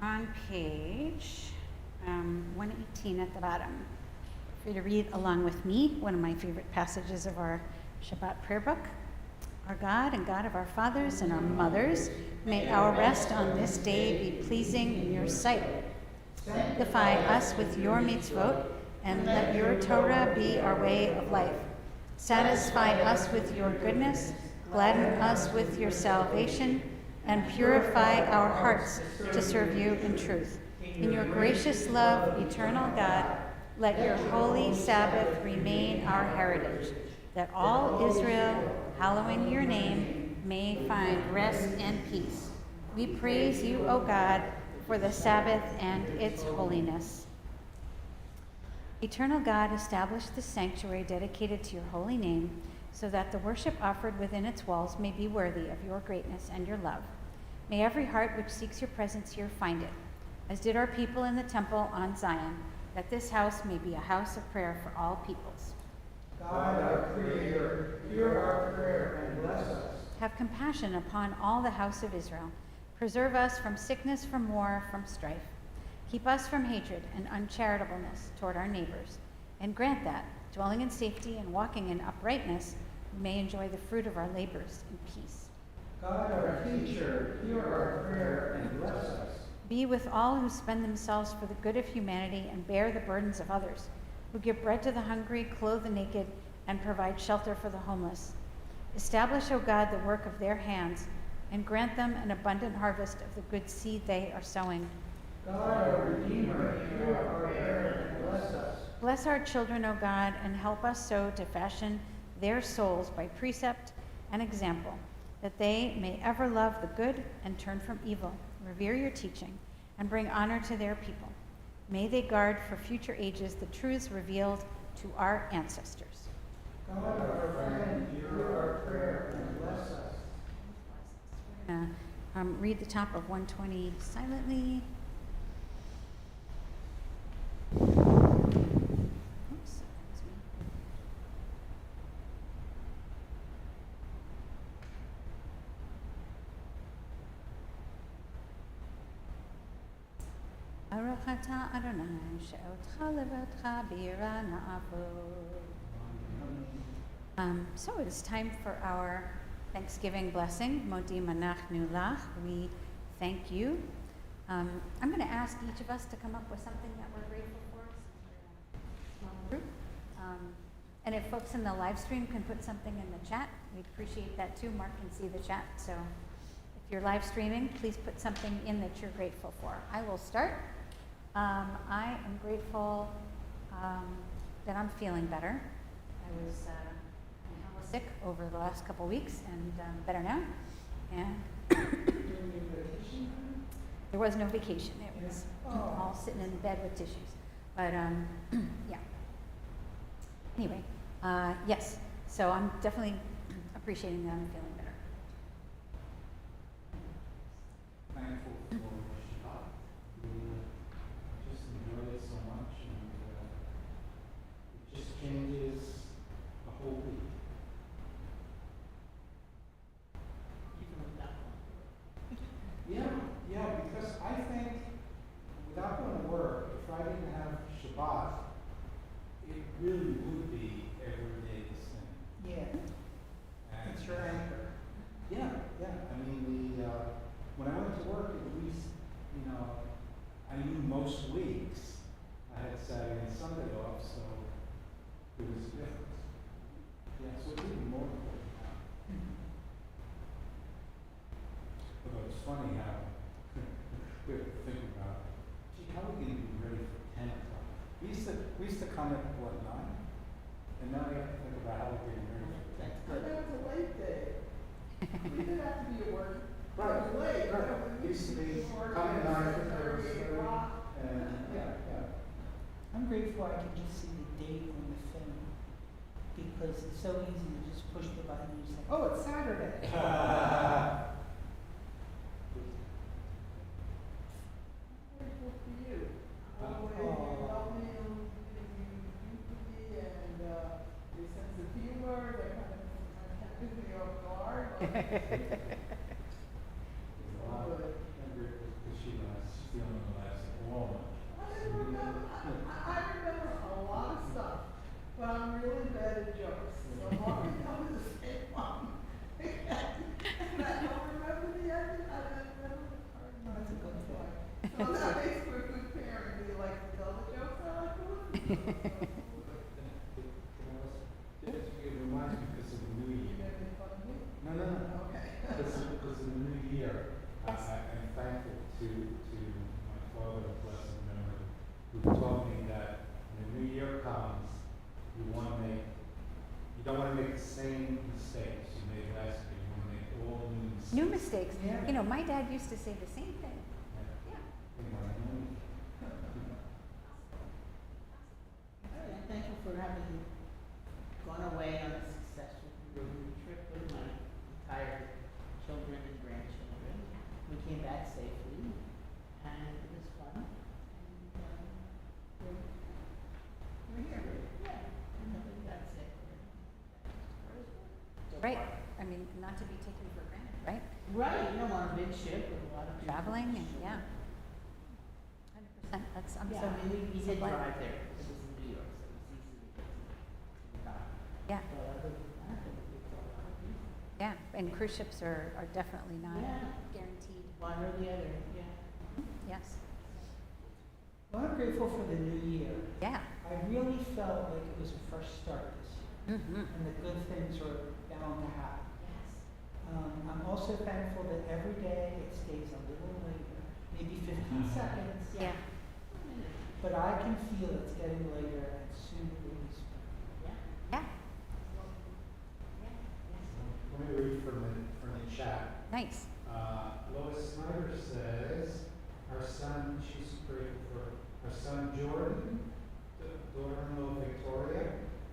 On page 118 at the bottom, for you to read along with me, one of my favorite passages of our Shabbat prayer book. Our God and God of our fathers and our mothers, may our rest on this day be pleasing in your sight. Sanctify us with your mitzvot, and let your Torah be our way of life. Satisfy us with your goodness, gladden us with your salvation, and purify our hearts to serve you in truth. In your gracious love, eternal God, let your holy Sabbath remain our heritage, that all Israel, hallowing your name, may find rest and peace. We praise you, O God, for the Sabbath and its holiness. Eternal God, establish the sanctuary dedicated to your holy name, so that the worship offered within its walls may be worthy of your greatness and your love. May every heart which seeks your presence here find it, as did our people in the temple on Zion, that this house may be a house of prayer for all peoples. God, our Creator, hear our prayer and bless us. Have compassion upon all the house of Israel. Preserve us from sickness, from war, from strife. Keep us from hatred and uncharitableness toward our neighbors, and grant that, dwelling in safety and walking in uprightness, we may enjoy the fruit of our labors in peace. God, our teacher, hear our prayer and bless us. Be with all who spend themselves for the good of humanity and bear the burdens of others, who give bread to the hungry, clothe the naked, and provide shelter for the homeless. Establish, O God, the work of their hands, and grant them an abundant harvest of the good seed they are sowing. God, our Redeemer, hear our prayer and bless us. Bless our children, O God, and help us so to fashion their souls by precept and example, that they may ever love the good and turn from evil, revere your teaching, and bring honor to their people. May they guard for future ages the truths revealed to our ancestors. God, our friend, hear our prayer and bless us. read the top of 120 silently. Oops, that was me. Baruch atah Adonai she'otcha levatcha b'yira na'avod. So it is time for our Thanksgiving blessing. Modi manachnu lach. We thank you. I'm going to ask each of us to come up with something that we're grateful for. Since we're a small group. And if folks in the live stream can put something in the chat, we'd appreciate that too. Mark can see the chat. So if you're live streaming, please put something in that you're grateful for. I will start. I am grateful that I'm feeling better. I was sick over the last couple weeks and better now. And there was no vacation. It was all sitting in bed with tissues. But yeah. Anyway, yes. So I'm definitely appreciating that I'm feeling better. Thankful for Shabbat. We just enjoy it so much, and it just changes the whole week. Even without Yeah, because I think without going to work, if I didn't have Shabbat, it really would be every day the same. Yeah, And it's your anchor. Yeah. I mean, when I went to work, at least, I knew most weeks I had Saturday and Sunday off, so it was different. Yeah, so it's even more important now. Although it's funny how we have to think about, gee, how are we going to be ready for 10 o'clock? We used to come at, what, 9? And now we have to think about how we're getting ready for 10. That's But good. that was a late day. We didn't have to be at work. Right, It was late. right. We Used to be work come at at 9 7:30, or 8 o'clock. and, yeah. I'm grateful I can just see the date on the film because it's so easy to just push the button and say, oh, it's Saturday. Grateful for you. Oh. The way you love me, you for me, and your sense of humor, that kind of catches me off guard. Good. She's the only one that lasts long. I remember a lot of stuff, but I'm really bad at jokes. So Marty told me the same one. And I don't remember the end. I don't remember the part. That's a good thing. So that makes for a good parent. Do you like to tell the jokes? I like to listen to them. It reminds me because of the new You year. gonna make fun of me? No. Okay. Because of the new year, Yes. I'm thankful to my father, blessed memory, who told me that when the new year comes, you don't want to make the same mistakes you made last year. You want to make all new mistakes. New mistakes. Yeah. My dad used to say the same thing. Yeah. I'm thankful for having gone away on a successful trip with my entire children and grandchildren. We came back safely, and it was fun. And we're here. Yeah, and then we got sick. Right. I mean, not to be taken for granted, right? Right, on a big ship with a lot of people. Traveling and, yeah. 100%. I'm Yeah, so, I mean, we so did glad. drive there. It was in New York, so it was easy to get to the dock. Yeah, But other than that, it's a lot of people. yeah. And cruise ships are definitely not Yeah. guaranteed. One or the other, yeah. Yes. Well, I'm grateful for the new year. Yeah. I really felt like it was a fresh start this year, Mm-hmm. and the good things are bound to happen. Yes. I'm also thankful that every day it stays a little later, maybe 15 seconds, Yeah. but I can feel it's getting later and soon it will be spring. Yeah. Yeah. Let me read from the chat. Nice. Lois Snyder says, our son, she's grateful for our son Jordan, daughter-in-law Victoria,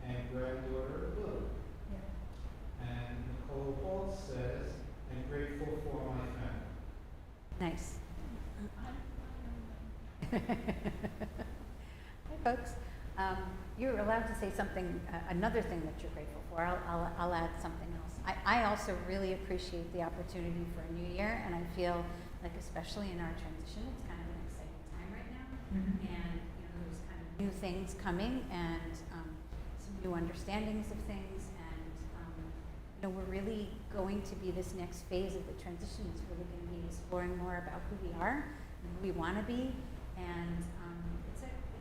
and granddaughter Lily. Yeah. And Nicole Holt says, I'm grateful for my family. Hi, folks. You're allowed to say something, another thing that you're grateful for. I'll add something else. I also really appreciate the opportunity for a new year, and I feel like, especially in our transition, it's kind of an exciting time right now. And there's kind of new things coming, and some new understandings of things, and we're really going to be, this next phase of the transition is really going to be exploring more about who we are and who we want to be, and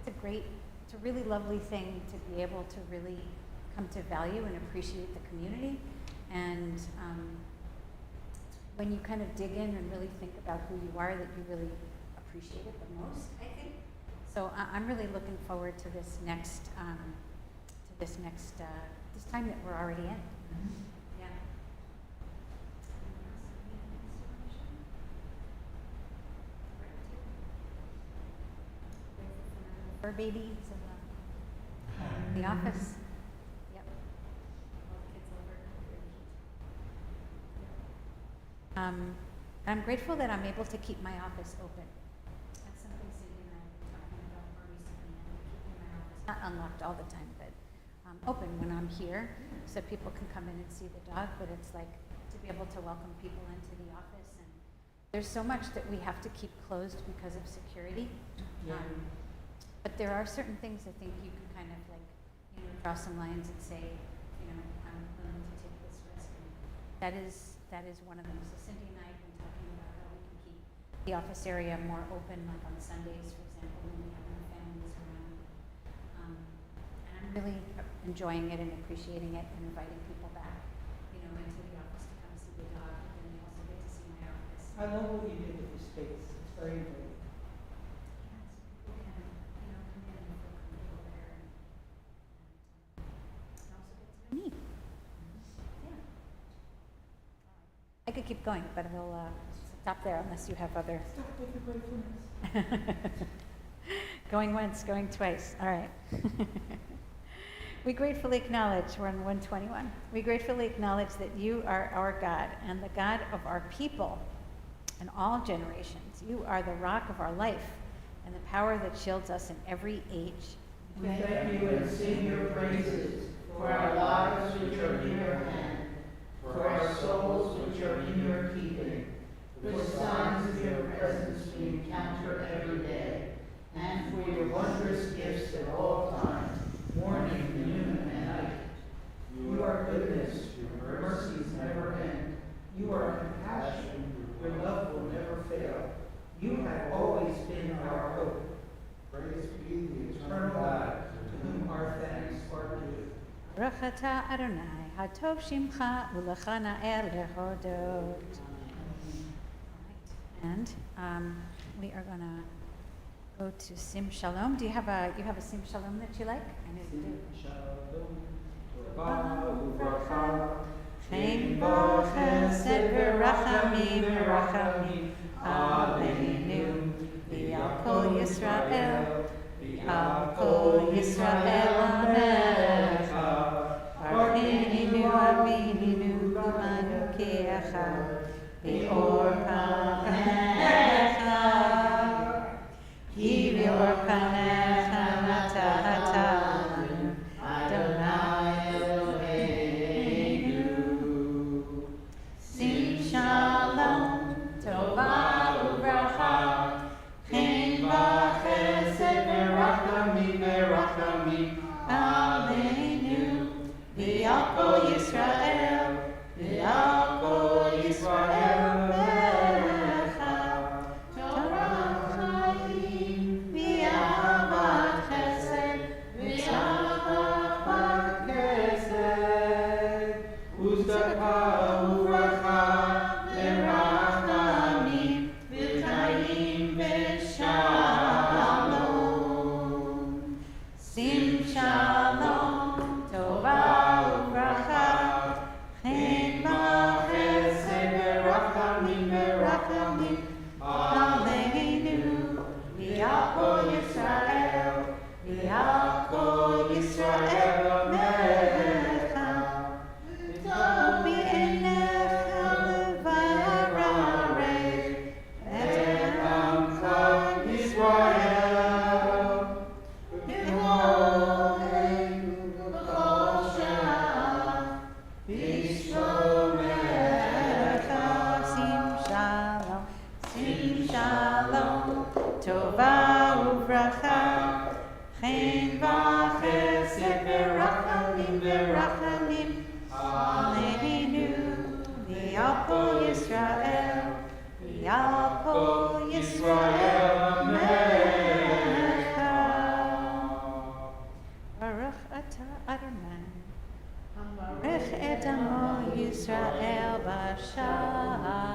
it's a really lovely thing to be able to really come to value and appreciate the community, and when you kind of dig in and really think about who you are, that you really appreciate it the most, I think. So I'm really looking forward to this next this time that we're already in. Yeah. Fur babies in the office. Yep. All the kids over. I'm grateful that I'm able to keep my office open. That's something Cindy and I have been talking about more recently, and keeping my office not unlocked all the time, but open when I'm here, so people can come in and see the dog. But it's like to be able to welcome people into the office, and there's so much that we have to keep closed because of security. Yeah. But there are certain things I think you can kind of draw some lines and say, I'm willing to take this risk. And that is one of them. So Cindy and I have been talking about how we can keep the office area more open, like on Sundays, for example, when we have no families around. And I'm really enjoying it and appreciating it and inviting people back, into the office to come see the dog. And then they also get to see my office. I love what you did with the space. It's very great. Me. Yeah. I could keep going, but we'll stop there unless you have other. Stop with the gratefulness. Going once, going twice. All right. We gratefully acknowledge, we're on 121. We gratefully acknowledge that you are our God and the God of our people and all generations. You are the rock of our life and the power that shields us in every age. We thank you and sing your praises for our lives which are in your hand, for our souls which are in your keeping, for the signs of your presence we encounter every day, and for your wondrous gifts at all times, morning, noon, and night. You are goodness, your mercies never end. You are compassion, your love will never fail. You have always been our hope. Praise be the eternal God, to whom our thanks are due. Baruch atah Adonai, hatov shimcha ulecha na'er lehodot. And we are going to go to Sim Shalom. Do you have a Sim Shalom that you like? I know you do. Chen bo chesed v'rachamim v'rachamim aleinu v'al kol Yisrael v'al kol Yisrael amecha Barkeinu avinu kumanu ke'achad v'or panecha ki v'or panecha natah Adonai Eloheinu. Sim shalom, tova uvracha, chen v'chesed v'rachamim v'rachamim aleinu, v'al kol Yisrael, v'al kol Yisrael lecha, Torah chayim, v'ahavat chesed, v'ahavat kesed, uzdaka uvracha, v'rachamim, v'chayim v'shalom. Sim shalom, tova uvracha, chen v'chesed v'rachamim v'rachamim aleinu, v'al kol Yisrael, v'al kol Yisrael lecha, v'tov b'einecha levarech et amcha Yisrael. Verachamim, verachamim, Aleinu, V'yalko Yisrael, V'yalko Yisrael, Amecha. Baruch atah Adonai, Baruch et amo Yisrael b'shalom.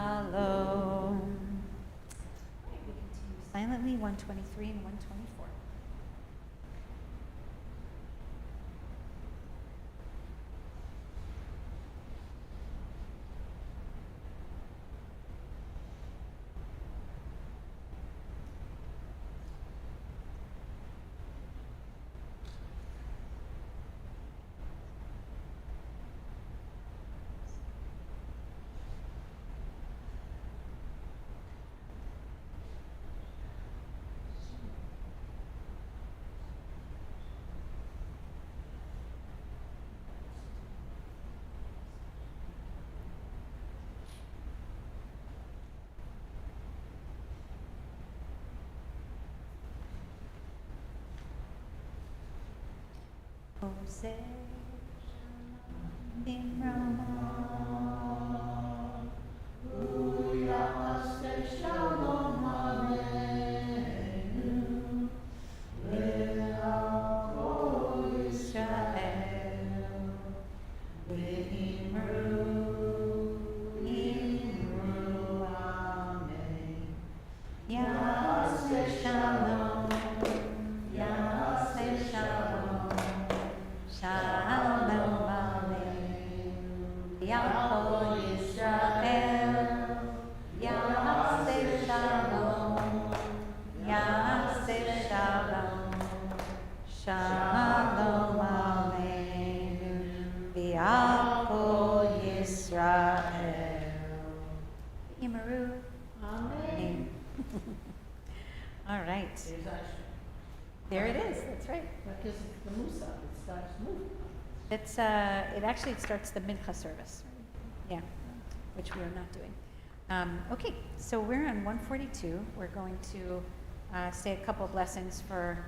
We continue silently, 123 and 124. Oseh Nimrama Uyamaste shalom aleinu, le'alko Yisrael, ve'imru, amen. Yaseh Shalom, Yaseh Shalom, Shalom Aleinu, Yalko Yisrael, Yaseh Shalom, Yaseh Shalom, Shalom Aleinu, Yalko Yisrael. Imaru. Amen. All right. There's Ashra. There it is. That's right. Because the Musa, it starts moving. It's it actually starts the mincha service. Yeah, which we are not doing. Okay, so we're on 142. We're going to say a couple blessings for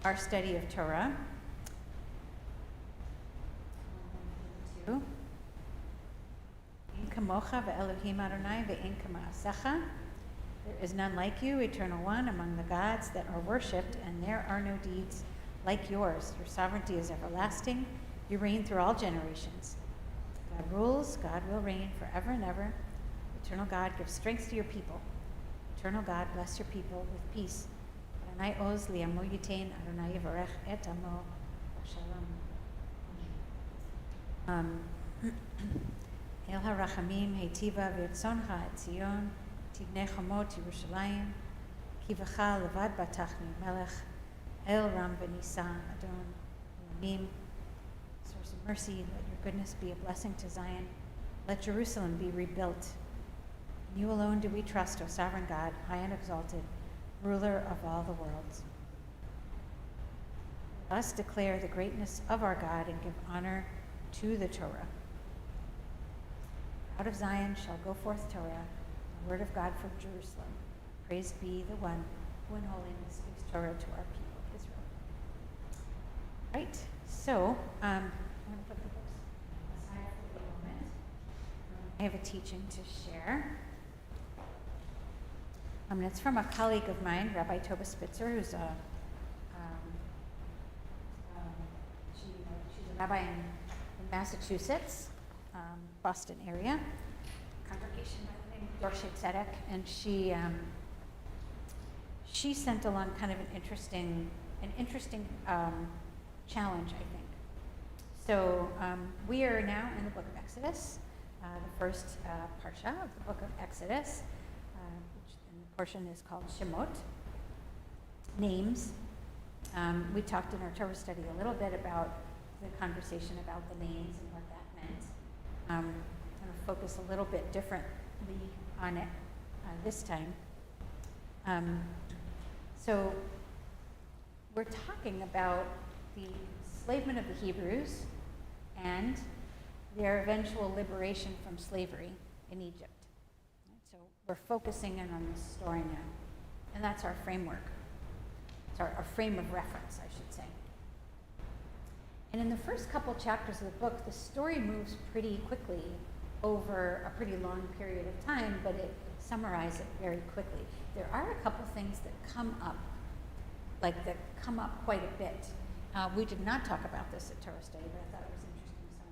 our study of Torah. 142. Ein kamocha ve'elohim Adonai ve'ein kama'asecha. There is none like you, Eternal One, among the gods that are worshipped, and there are no deeds like yours. Your sovereignty is everlasting. You reign through all generations. God rules, God will reign forever and ever. Eternal God, give strength to your people. Eternal God, bless your people with peace. Adonai oz li'amo yitain, Adonai yivarech et amo shalom. El harachamim heitiva v'yitzoncha et Zion, tibnei chomot Yerushalayim, kivacha levad batachni melech, El ram v'nisa Adon Elamim. Source of mercy, let your goodness be a blessing to Zion. Let Jerusalem be rebuilt. In you alone do we trust, O sovereign God, high and exalted, ruler of all the worlds. Let us declare the greatness of our God and give honor to the Torah. Out of Zion shall go forth Torah, the word of God from Jerusalem. Praised be the one who in holiness gives Torah to our people, Israel. Right, so I'm going to put the books aside for a moment. I have a teaching to share. It's from a colleague of mine, Rabbi Toba Spitzer, who's she's a rabbi in Massachusetts, Boston area, congregation by the name of Dorsey Tzedek, and she sent along kind of an interesting challenge, I think. So we are now in the book of Exodus, the first parsha of the book of Exodus, which the portion is called Shemot, names. We talked in our Torah study a little bit about the conversation about the names and what that meant. I'm going to focus a little bit differently on it this time. So we're talking about the enslavement of the Hebrews and their eventual liberation from slavery in Egypt. Right? So we're focusing in on this story now. And that's our framework. It's our frame of reference, I should say. And in the first couple chapters of the book, the story moves pretty quickly over a pretty long period of time, but it summarizes it very quickly. There are a couple things that come up, quite a bit. We did not talk about this at Torah Study, but I thought it was interesting, so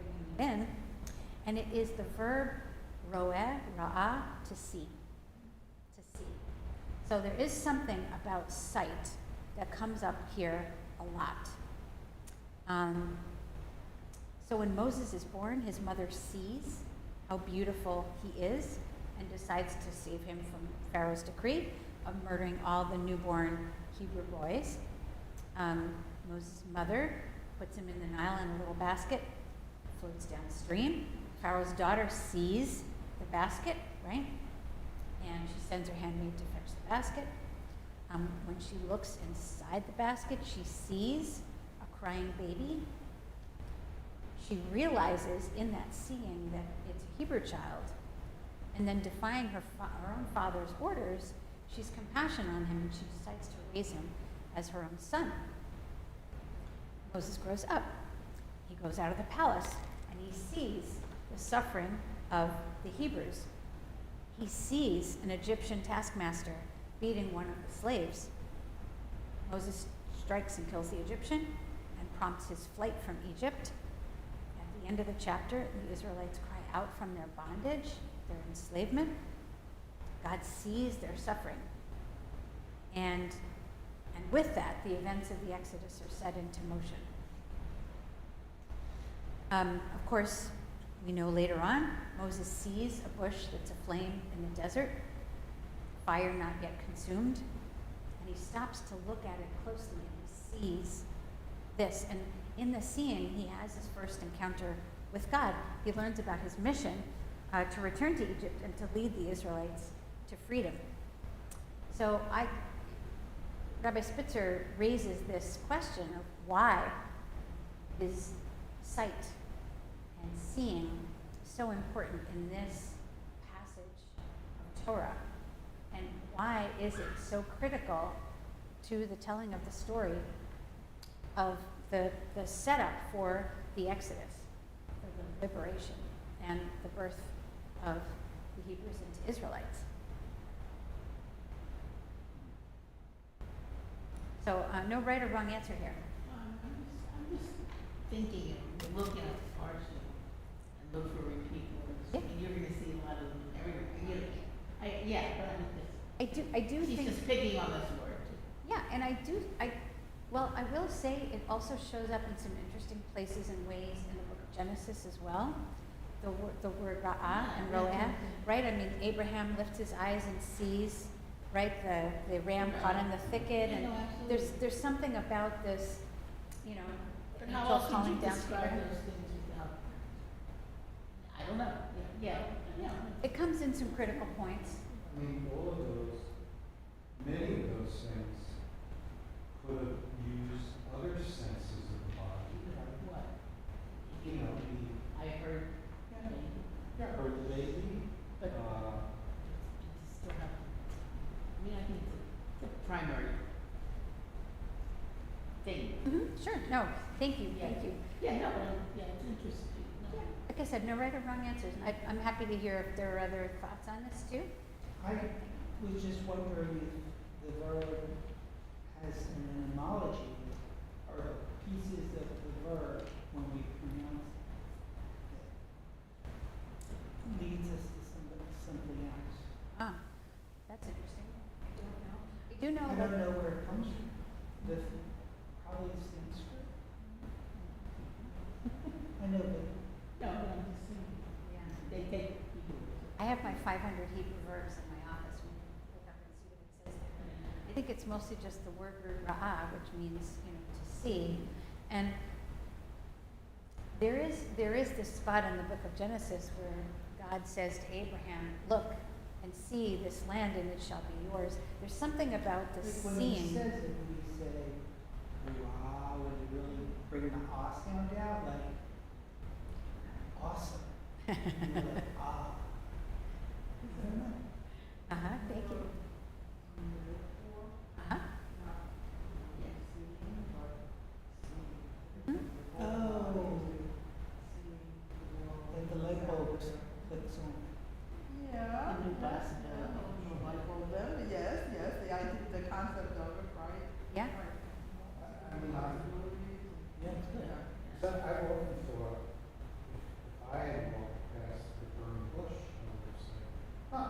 I'm bringing it in. And it is the verb roeh, ra'ah, to see. To see. So there is something about sight that comes up here a lot. So when Moses is born, his mother sees how beautiful he is and decides to save him from Pharaoh's decree of murdering all the newborn Hebrew boys. Moses' mother puts him in the Nile in a little basket, floats downstream. Pharaoh's daughter sees the basket, right? And she sends her handmaid to fetch the basket. When she looks inside the basket, she sees a crying baby. She realizes in that seeing that it's a Hebrew child. And then defying her own father's orders, she's compassionate on him and she decides to raise him as her own son. Moses grows up. He goes out of the palace and he sees the suffering of the Hebrews. He sees an Egyptian taskmaster beating one of the slaves. Moses strikes and kills the Egyptian and prompts his flight from Egypt. At the end of the chapter, the Israelites cry out from their bondage, their enslavement. God sees their suffering. And with that, the events of the Exodus are set into motion. Of course, we know later on, Moses sees a bush that's aflame in the desert, fire not yet consumed, and he stops to look at it closely and he sees this. And in the seeing, he has his first encounter with God. He learns about his mission to return to Egypt and to lead the Israelites to freedom. So Rabbi Spitzer raises this question of why is sight and seeing so important in this passage of Torah? And why is it so critical to the telling of the story of the setup for the Exodus, for the liberation, and the birth of the Hebrews into Israelites? So no right or wrong answer here. I'm just thinking and looking at the parsha and look for repeat words. Yeah. And you're going to see a lot of them everywhere. But I'm just. I do She's think. just picking on this word. Yeah, and I will say it also shows up in some interesting places and ways in the book of Genesis as well. The word ra'ah and ro'eh, right? I mean, Abraham lifts his eyes and sees, right, the ram caught in the thicket, and there's something about this, But how angel else would calling you down to describe earth. those things without? I don't know. Yeah. It comes in some critical points. I mean, many of those things could have used other senses of the body. What? The, I heard. or the baby, But it's still have. I think it's a primary thing. Mm-hmm. Sure. No. Thank you. Yeah. Thank you. Yeah. No. But it's interesting. No. Like I said, no right or wrong answers. I'm happy to hear if there are other thoughts on this too. I was just wondering if the verb has an etymology or pieces of the verb when we pronounce it that leads us to something else. Ah, that's interesting. I don't know. I do know I that. don't know where it comes from. Probably Sanskrit. I know, but No, I'm just saying. Yeah. They take people. I have my 500 Hebrew verbs in my office. We can look up and see what it says there. I think it's mostly just the word ra'ah, which means, to see. And there is this spot in the book of Genesis where God says to Abraham, "Look and see this land, and it shall be yours." There's something about the when he seeing. says it, we say, wow, when you really bring the ah sound out, like, awesome. And you're like, ah. I don't know. Thank you. Uh-huh. Yes. Mhm. But I've often thought, if I had walked past the burning bush, I would have said, huh,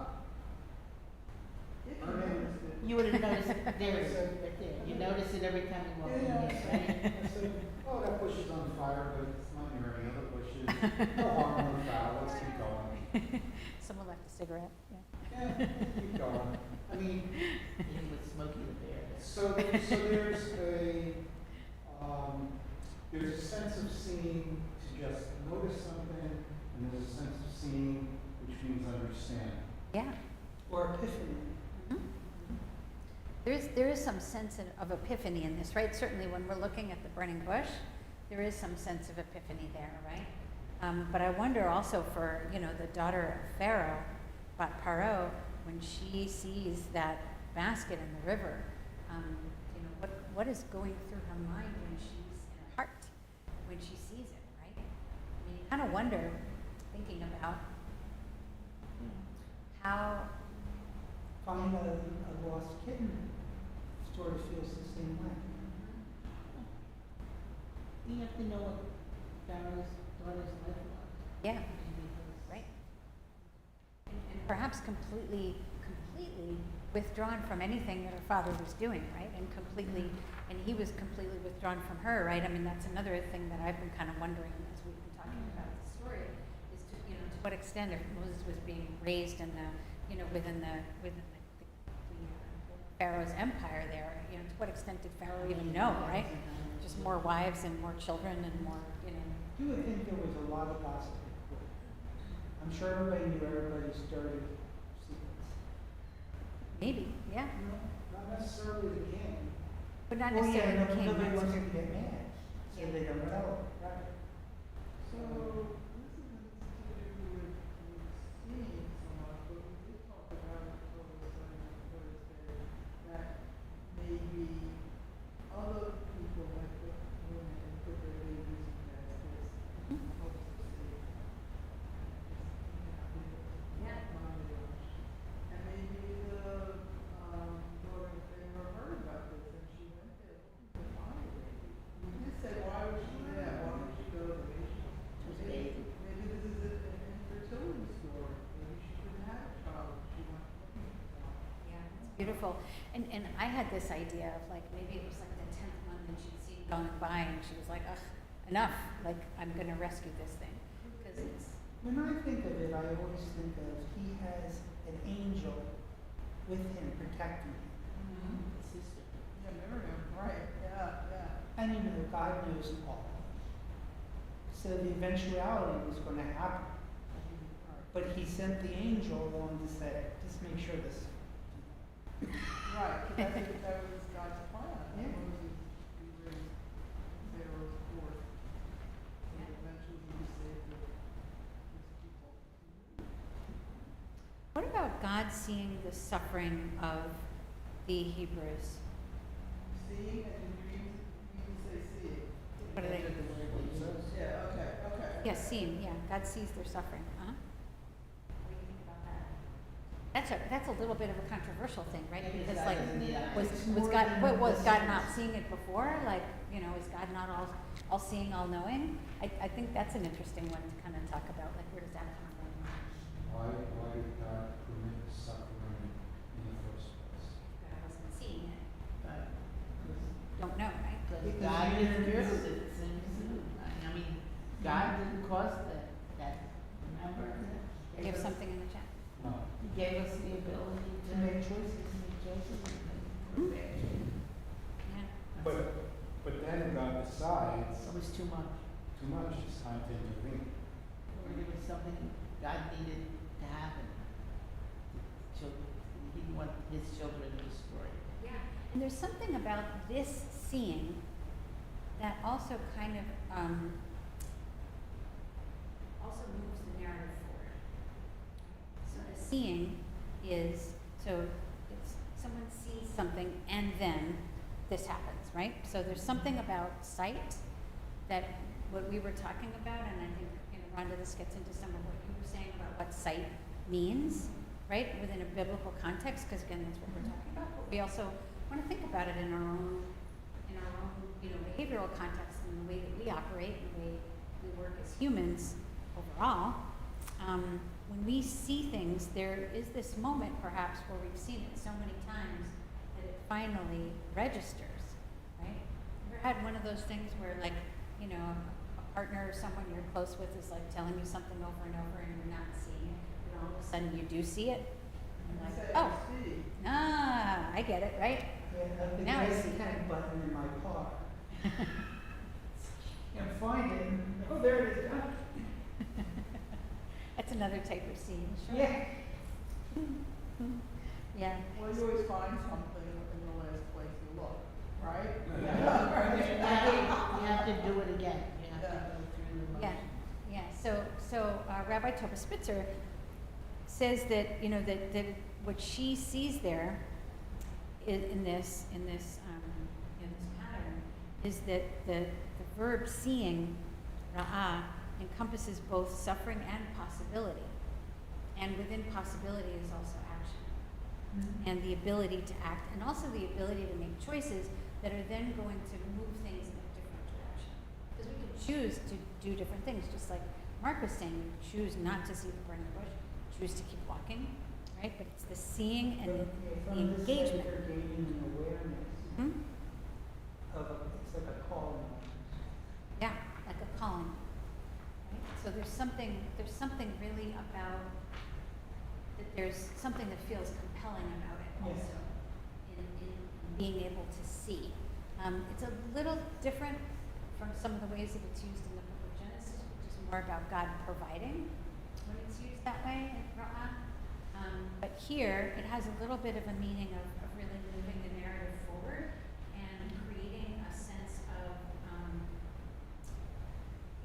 If you burning. noticed it. You would have noticed it there, right there. You notice it every time you walk in Yeah, here, right? I said, oh, that bush is on fire, but it's not near any other bushes. No harm, no foul, let's keep going. Someone left a cigarette, yeah. Yeah, keep going. I mean, Even with Smokey the Bear there. so there's a sense of seeing to just notice something, and there's a sense of seeing which means understand. Yeah. Or epiphany. Mhm. There is some sense of epiphany in this, right? Certainly when we're looking at the burning bush, there is some sense of epiphany there, right? But I wonder also for, the daughter of Pharaoh, Paro, when she sees that basket in the river, what is going through her mind when she's in her heart, when she sees it, right? I mean, you kind of wonder, thinking about how, Find a lost kitten sort of feels the same way. You have to know what Pharaoh's daughter's life was. yeah, Maybe it was- right? And perhaps completely withdrawn from anything that her father was doing, right? And he was completely withdrawn from her, right? I mean, that's another thing that I've been kind of wondering as we've been talking about the story, is to what extent if Moses was being raised in the, within the Pharaoh's empire there, to what extent did Pharaoh even know, right? Just more wives and more children and more, You would think there was a lot of gossip in court. I'm sure everybody knew everybody's dirty secrets. maybe, yeah, Not necessarily the king. but not Well, necessarily yeah, the king. nobody that's wants true. to get mad, so they don't know, right? So, this isn't to do with seeing so much, but we did talk about it over the Thursday, that maybe other people like the women and put their babies in baskets, helps to save. Yeah. And maybe the, daughter of Pharaoh heard about this and she went there looking to find a baby. We did say, why was she there? Why didn't she go to the nation? Maybe this is an infertility story. Maybe she couldn't have a child. She went looking for one. Yeah, it's beautiful. And I had this idea of like, maybe it was like the 10th month and she'd seen going by and she was like, ugh, enough. Like, I'm going to rescue this thing. Because it's, When I think of it, I always think of he has an angel with him protecting him. Sister. Yeah, Miriam, right, yeah. And God knows all. So the eventuality was going to happen. But he sent the angel along to say, just make sure this. Right, 'cause that was God's plan. Yeah. Moses, he raised Pharaoh's court. And eventually he saved his people. what about God seeing the suffering of the Hebrews? Seeing and in dreams, you can say seeing. What are they? Yeah, okay. Yes, seeing, yeah. God sees their suffering. What do you think about that? That's a little bit of a controversial thing, right? Maybe Because God like, doesn't need eyes. was more God, than what, was the God sense. not seeing it before? Like, is God not all seeing, all knowing? I think that's an interesting one to kind of talk about. Like, where does that come from? Why did God permit suffering in the first place? God wasn't seeing it. Right. Don't know, right? Because Because God you didn't do introduced it, it seems to. I mean, God didn't cause that, remember? You have something in the chat? No. He gave us the ability To make choices. make choices and Hmm. make bad choices. Yeah. But then God decides, It was too much. too much, it's time to intervene. Or it was something God needed to happen. Children, he didn't want his children destroyed. Yeah. And there's something about this seeing that also kind of also moves the narrative forward. So the seeing is, so it's someone sees something and then this happens, right? So there's something about sight that what we were talking about, and I think, Rhonda, this gets into some of what you were saying about what sight means, right, within a biblical context, because again, that's what we're talking about. But we also want to think about it in our own, behavioral context and the way that we operate, and the way work as humans overall, when we see things, there is this moment perhaps where we've seen it so many times that it finally registers, right? Ever had one of those things where, like, you know, a partner or someone you're close with is like telling you something over and over and you're not seeing it, and all of a sudden you do see it? And you're like, oh, I get it, right? Yeah, I've been Now I pressing see. that button in my car. Can't find it, and, oh, there it is, ah. That's another type of scene, sure. Yeah. Yeah. Well, you always find something in the last place you look, right? You have to do it again, you have to Yeah. go through the Yeah, motions. yeah. So Rabbi Toba Spitzer says that, you know, that what she sees there in this pattern is that the verb seeing, ra'ah, encompasses both suffering and possibility. And within possibility is also action. And the ability to act, and also the ability to make choices that are then going to move things in a different direction. Because we can choose to do different things, just like Mark was saying, you choose not to see the burning bush, choose to keep walking, right? But it's the seeing and the From this engagement. they're gaining an awareness Hmm? of it's like a calling. Yeah, like a calling. Right? So there's something really about that. There's something that feels compelling about it Yes. also in being able to see. It's a little different from some of the ways that it's used in the book of Genesis, which is more about God providing when it's used that way in Ra'ah. But here it has a little bit of a meaning of really moving the narrative forward and creating a sense of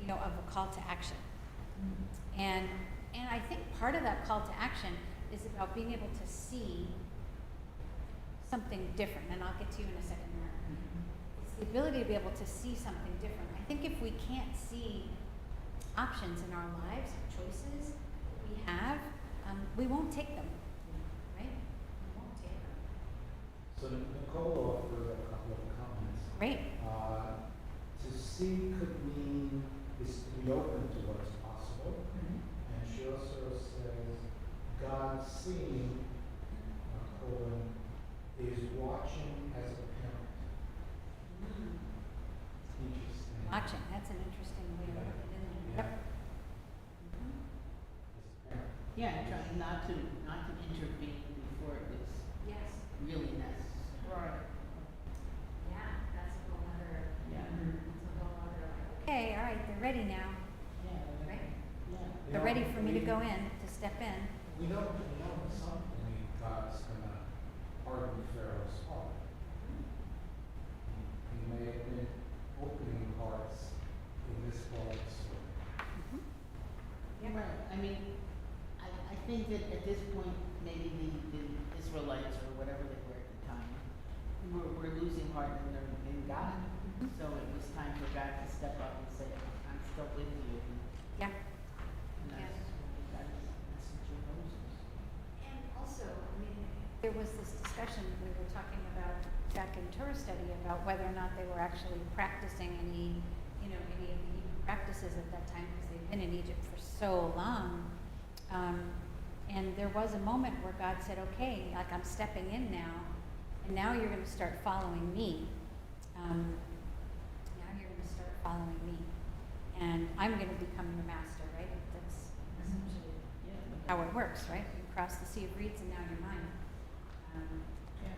of a call to action. And I think part of that call to action is about being able to see something different, and I'll get to you in a second, Mark. It's the ability to be able to see something different. I think if we can't see options in our lives, choices that we have, we won't take them, right? We won't take them. So Nicole offered a couple of comments. Great. To see could mean is to be open to what's possible. And she also says God seeing, is watching as a parent. Interesting. Watching, that's an interesting way to put it in there. Yeah. Yep. Mhm. As a parent. Yeah, and trying not to intervene before it was Yes. really necessary. Right. Yeah, that's a whole other, Yeah. that's a whole other, okay, all right, they're ready now, Yeah. right? Yeah. They're ready for me to go in, to step in. We know at some point God's gonna harden Pharaoh's heart. He may have been opening hearts in this part of the story. Mhm. Yeah. Right, I mean, I think that at this point, maybe the Israelites or whatever they were at the time, were losing heart in God. Mhm. So it was time for God to step up and say, I'm still with you. Yeah. And that's God's message of Moses. And also, I mean, there was this discussion, we were talking about back in Torah study about whether or not they were actually practicing any of the Hebrew practices at that time because they'd been in Egypt for so long. And there was a moment where God said, okay, like I'm stepping in now, and now you're going to start following me. Now you're going to start following me. And I'm going to become your master, right? That's essentially Yeah. how it works, right? You cross the sea of reeds and now you're mine. Yeah.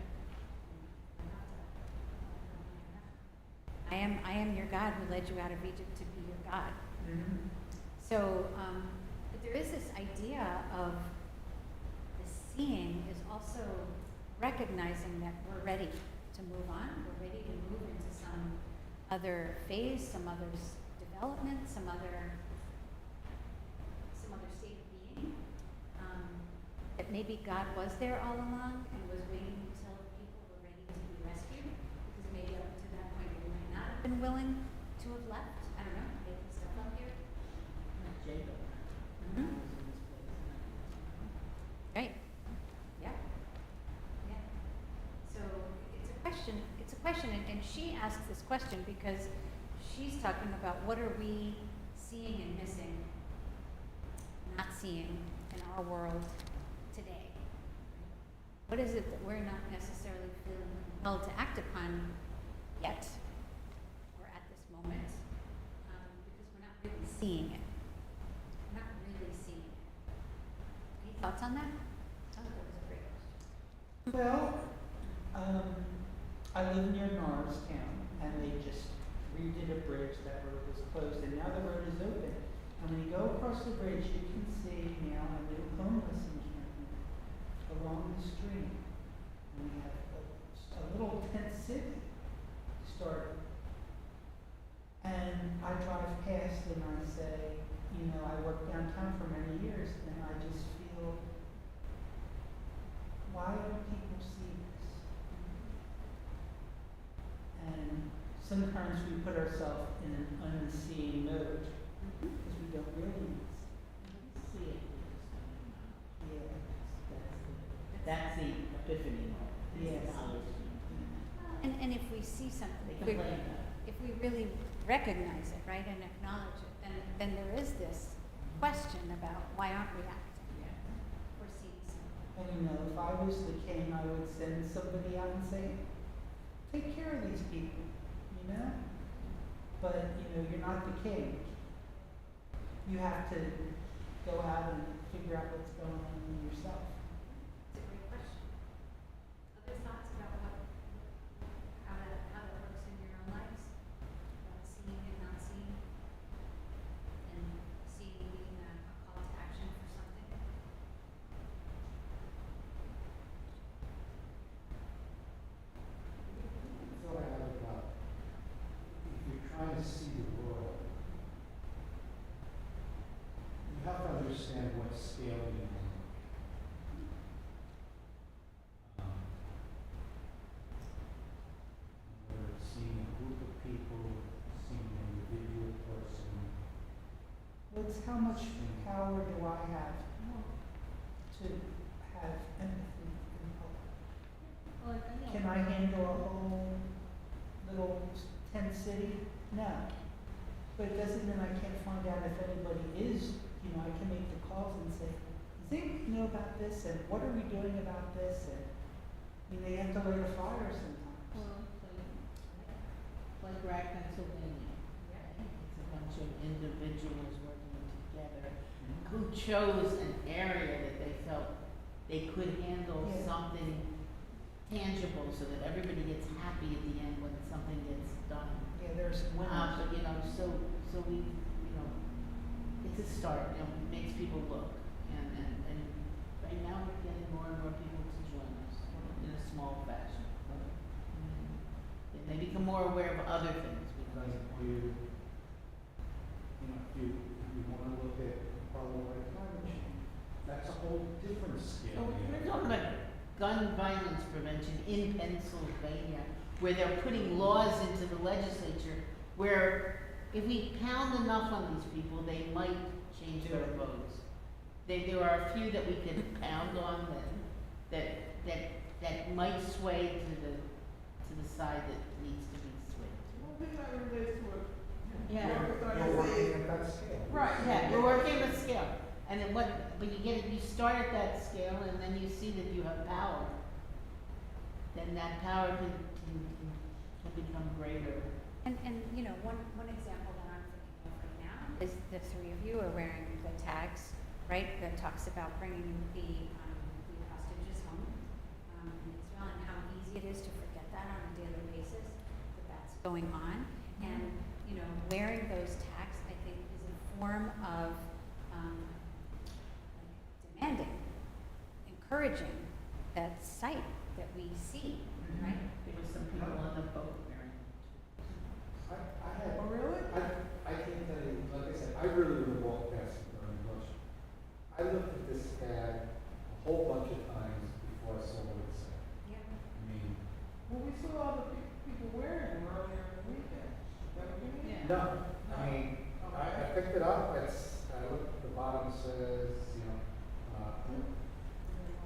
I am your God who led you out of Egypt to be your God. So, but there is this idea of the seeing is also recognizing that we're ready to move on. We're ready to move into some other phase, some other development, some other state of being. That maybe God was there all along and was waiting until people were ready to be rescued, because maybe up to that point we might not have been willing to have left. I don't know, making stuff up here. Jacob. Mhm. Was in this place. Right. Yeah. Yeah. So it's a question, and she asks this question because she's talking about what are we seeing and missing, not seeing in our world today? What is it that we're not necessarily feeling compelled to act upon yet, or at this moment, because we're not really seeing it. We're not really seeing it. Any thoughts on that? I thought that was a great question. Well, I live near Norristown, and they just redid a bridge. That road was closed, and now the road is open. And when you go across the bridge, you can see now a new homeless encampment along the stream. And we have a little tent city started. And I drive past and I say, you know, I worked downtown for many years, and I just feel, why don't people see this? And sometimes we put ourselves in an unseeing mode because we don't really See it. Yeah, That's the epiphany moment. Yes. It's knowledge. And if we see something, They if we, complain about it. if we really recognize it, right, and acknowledge it, then there is this question about why aren't we acting or seeing something? And you know, if I was the king, I would send somebody out and say, take care of these people, you know? But, you know, you're not the king. You have to go out and figure out what's going on yourself. It's a great question. Other thoughts about how that works in your own lives? About seeing and not seeing? And seeing being a call to action for something? Thought I had about, if you're trying to see the world, you have to understand what scale you mean. Whether it's seeing a group of people, seeing an individual person. Well, it's how much power do I have to have empathy and help? Can I handle a whole little tent city? No. But it doesn't mean I can't find out if anybody is, you know, I can make the calls and say, does anybody know about this? And what are we doing about this? And, you know, you have to light a fire sometimes. Well, like Rag, Pennsylvania. Right? It's a bunch of individuals working together who chose an area that they felt they could handle Yeah. something tangible so that everybody gets happy at the end when something gets done. Yeah, there's winners. But you know, so we, you know, it's a start, you know, it makes people look. And right now we're getting more and more people to join us in a small fashion. They become more aware of other things Because because if you want to look at a problem like climate change, that's a whole different scale. So we're talking about gun violence prevention in Pennsylvania, where they're putting laws into the legislature where if we pound enough on these people, they might change their votes. There are a few that we could pound on that might sway to the side that needs to be swayed. Well, I think that relates to what. Yeah. You're working at that scale. Right, yeah, we're working with scale. And then but you start at that scale and then you see that you have power. Then that power can become greater. And you know, one example that I'm thinking of right now is the three of you are wearing the tags, right, that talks about bringing the hostages home in Israel, and how easy it is to forget that on a daily basis, that's going on. And, you know, wearing those tags, I think, is a form of demanding, encouraging that sight that we see, right? There were some people on the boat wearing. I had. Oh, really? I can't tell you, like I said, I really would have walked past it during lunch. I looked at this ad a whole bunch of times before I saw what it said. Yeah. I mean, Well, we saw other people wearing them earlier in the weekend. Is that what you mean? Yeah. no, I mean, I picked it up, I looked at the bottom, says, you know,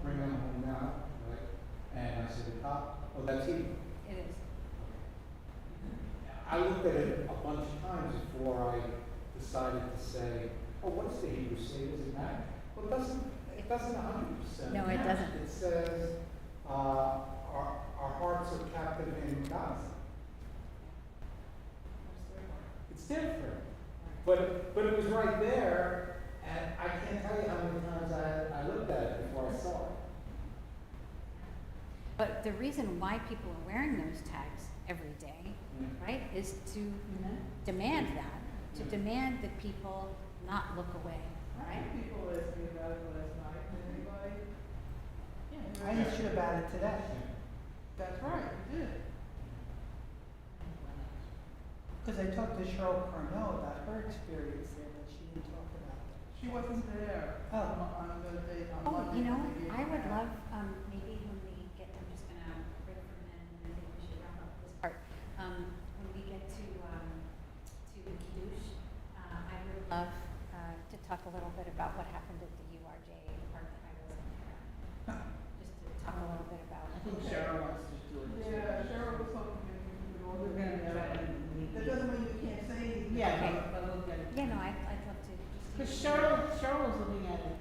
bring them home now, right? And I said, the top, oh, that's he. It is. I looked at it a bunch of times before I decided to say, oh, what's the Hebrew say, does it matter? Well, it doesn't 100% No, it match. doesn't. It says, our hearts are captive in God's. It's different. But it was right there, and I can't tell you how many times I looked at it before I saw it. But the reason why people are wearing those tags every day, right, is to demand that, to demand that people not look away, right? People asked me about it last night, anybody? I asked you about it today. That's right, you did. Because I talked to Cheryl Cornell about her experience there, but she didn't talk about it. She wasn't there. Oh. On the day, on Oh, Monday. you know, when they gave I it would out. love, maybe when we get, I'm just gonna rip from that, and I think we should wrap up this part. When we get to Kiddush, I would love, to talk a little bit about what happened at the URJ department. I wasn't there. Just to talk a little bit about. I think Cheryl wants to do it too. Yeah, Cheryl was hoping maybe we could all We're do gonna try that. to meet. That doesn't mean you can't say anything. Yeah, Okay. but we'll get it. Yeah, no, I'd love to. Because Cheryl was looking at it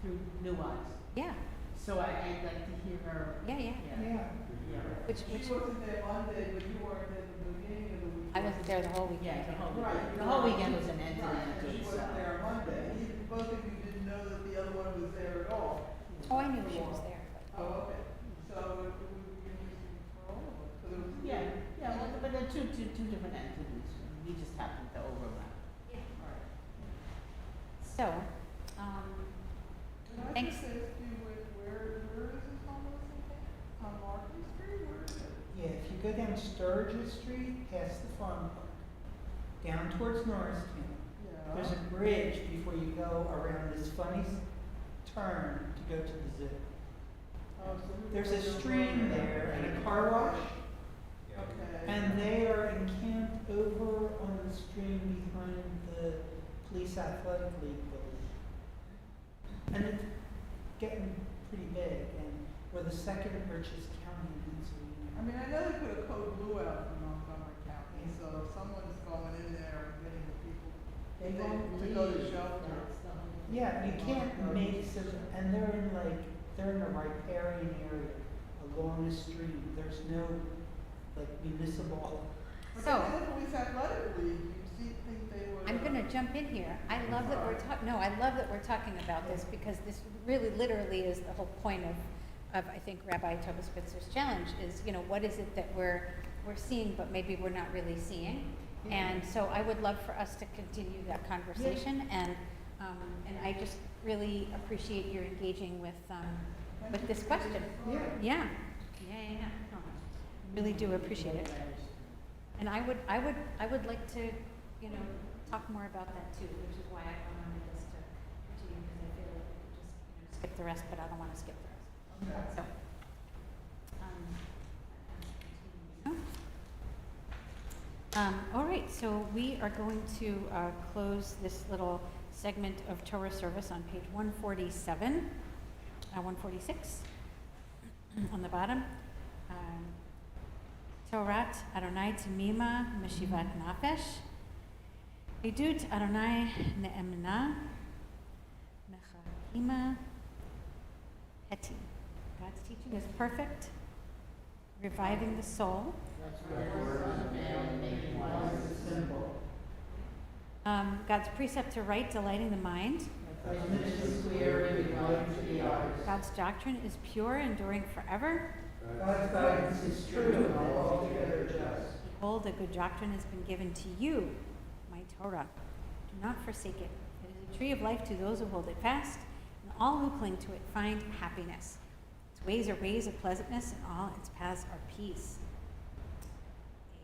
through new eyes, Yeah, so I'd like to hear her. yeah. Yeah. Which, She wasn't there Monday, but you weren't there at the beginning of the week. I wasn't there the whole weekend. Yeah, the whole, Right. the whole weekend was an end to Right, end and to she itself. wasn't there on Monday. Both of you didn't know that the other one was there at all. Oh, I knew she was there, but. Oh, okay. So it would be interesting for all of us, because it was. Yeah, well, but they're two different entities, we just happen to overlap. Alright. So, Can I thanks. just ask you where is this homeless again? On Market Street, where is it? Yeah, if you go down Sturgis Street, past the farm park, down towards Norristown, Yeah. there's a bridge before you go around this funny turn to go to the zoo. Oh, so we There's were a there stream Monday. there and a car wash, Okay. and they are encamped over on the stream behind the Police Athletic League building. And it's getting pretty big, and we're the second richest county in Pennsylvania. I mean, I know they put a code blue out for Montgomery County, so if someone's going in there and getting the people They to won't go to leave. shelter. That's the whole- Yeah, you can't make some, and they're in a riparian area along the stream. There's no, like, municipal. But So- they did the Police Athletic League, think they would. I'm gonna jump in here. I love that we're I love that we're talking about this, because this really literally is the whole point of I think Rabbi Tova Spitzer's challenge is, you know, what is it that we're seeing, but maybe we're not really seeing? And so I would love for us to continue that conversation, and I just really appreciate your engaging with this question. Yeah. Yeah. No, really do appreciate it. And I would like to, you know, talk more about that too, which is why I wanted this to continue, because I feel like we could just, you know, skip the rest, but I don't want to skip the rest. So, all right, so we are going to close this little segment of Torah service on page 147, 146, on the bottom. Torat Adonai Tamima Meshivat Nafesh, Edut Adonai Ne'emna Mechakima Heti. God's teaching is perfect, reviving the soul. God's precept to right, delighting the mind. God's doctrine is pure, enduring forever. God's guidance is true and altogether just. Behold, a good doctrine has been given to you, my Torah. Do not forsake it. It is a tree of life to those who hold it fast, and all who cling to it find happiness. Its ways are ways of pleasantness, and all its paths are peace.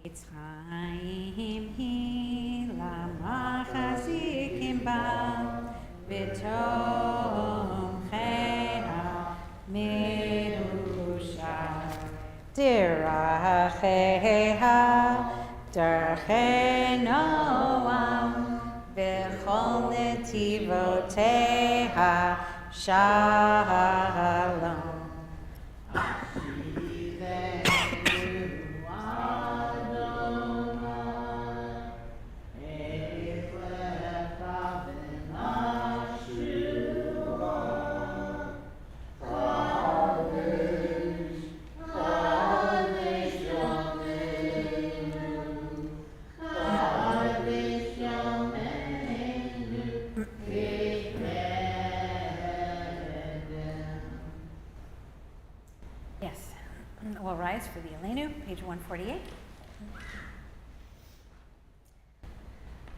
Eitz chaim hi lamachazikim ba v'tomcheha mirusha diracheha darchei noam v'chol netivoteha shalom. rise for the Aleinu, page 148.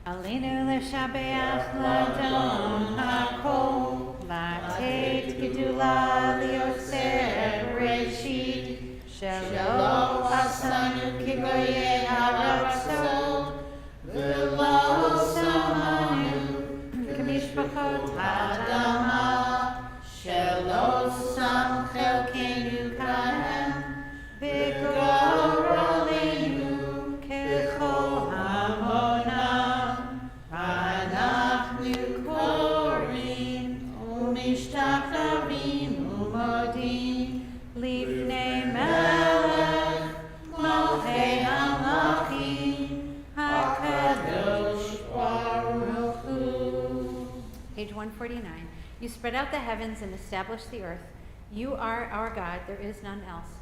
Aleinu l'shabeach l'adon hakol, latet gedula lioseh bereshit, shelo asanu kigoyei haratzot, v'lo samanu k'mishpachot ha'adama, shelo sam chelkenu kahem, b'gorolenu kechol hamonam, anachnu korim umishtachavim umodim lifnei melech malchei hamlachim hakadosh baruch hu. Page 149. You spread out the heavens and establish the earth. You are our God, there is none else.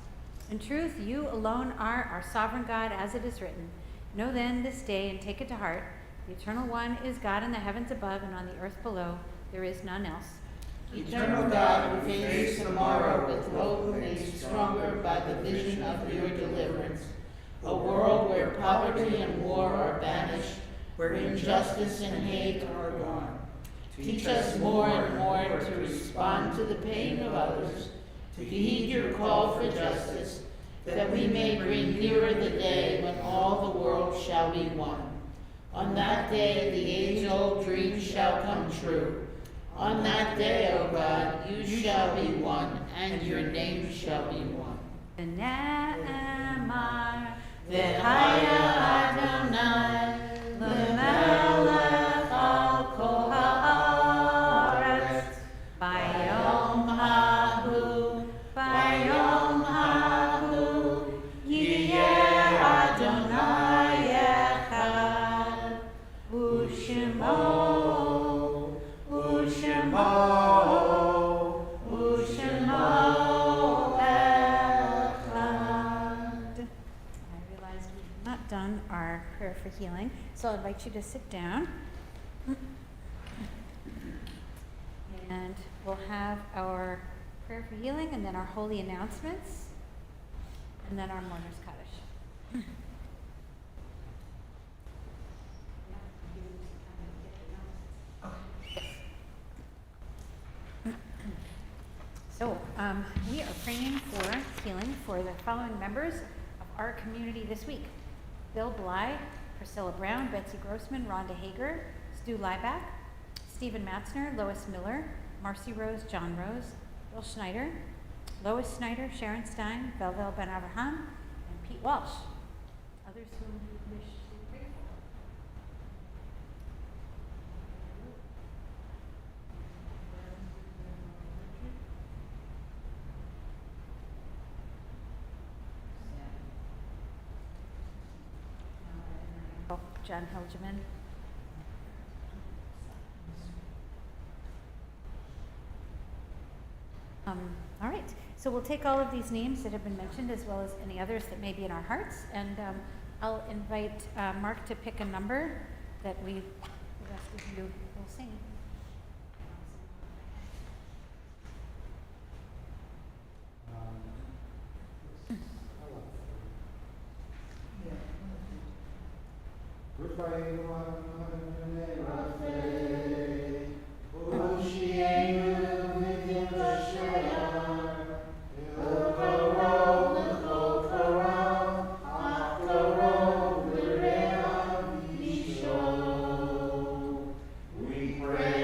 In truth, you alone are our sovereign God, as it is written. Know then this day and take it to heart. The Eternal One is God in the heavens above and on the earth below. There is none else. Eternal God, who faces tomorrow with hope made stronger by the vision of your deliverance. A world where poverty and war are banished, where injustice and hate are gone. Teach us more and more to respond to the pain of others, to heed your call for justice, that we may bring nearer the day when all the world shall be one. On that day, the age-old dream shall come true. On that day, O God, you shall be one, and your name shall be one. V'ne'emar V'haya Adonai, l'melech al kol haaretz, bayom hahu, yiyeh Adonai echad, u'shemo echad. I realized we have not done our prayer for healing, so I'll invite you to sit down. And we'll have our prayer for healing, and then our holy announcements, and then our mourner's Kaddish. So, we are praying for healing for the following members of our community this week: Bill Bly, Priscilla Brown, Betsy Grossman, Rhonda Hager, Stu Lieback, Stephen Matzner, Lois Miller, Marcy Rose, John Rose, Bill Schneider, Lois Snyder, Sharon Stein, Belville Ben Abraham, and Pete Walsh. Others whom you wish to pray for. John Helgeman. All right, so we'll take all of these names that have been mentioned as well as any others that may be in our hearts, and I'll invite Mark to pick a number that the rest of you will sing. We pray.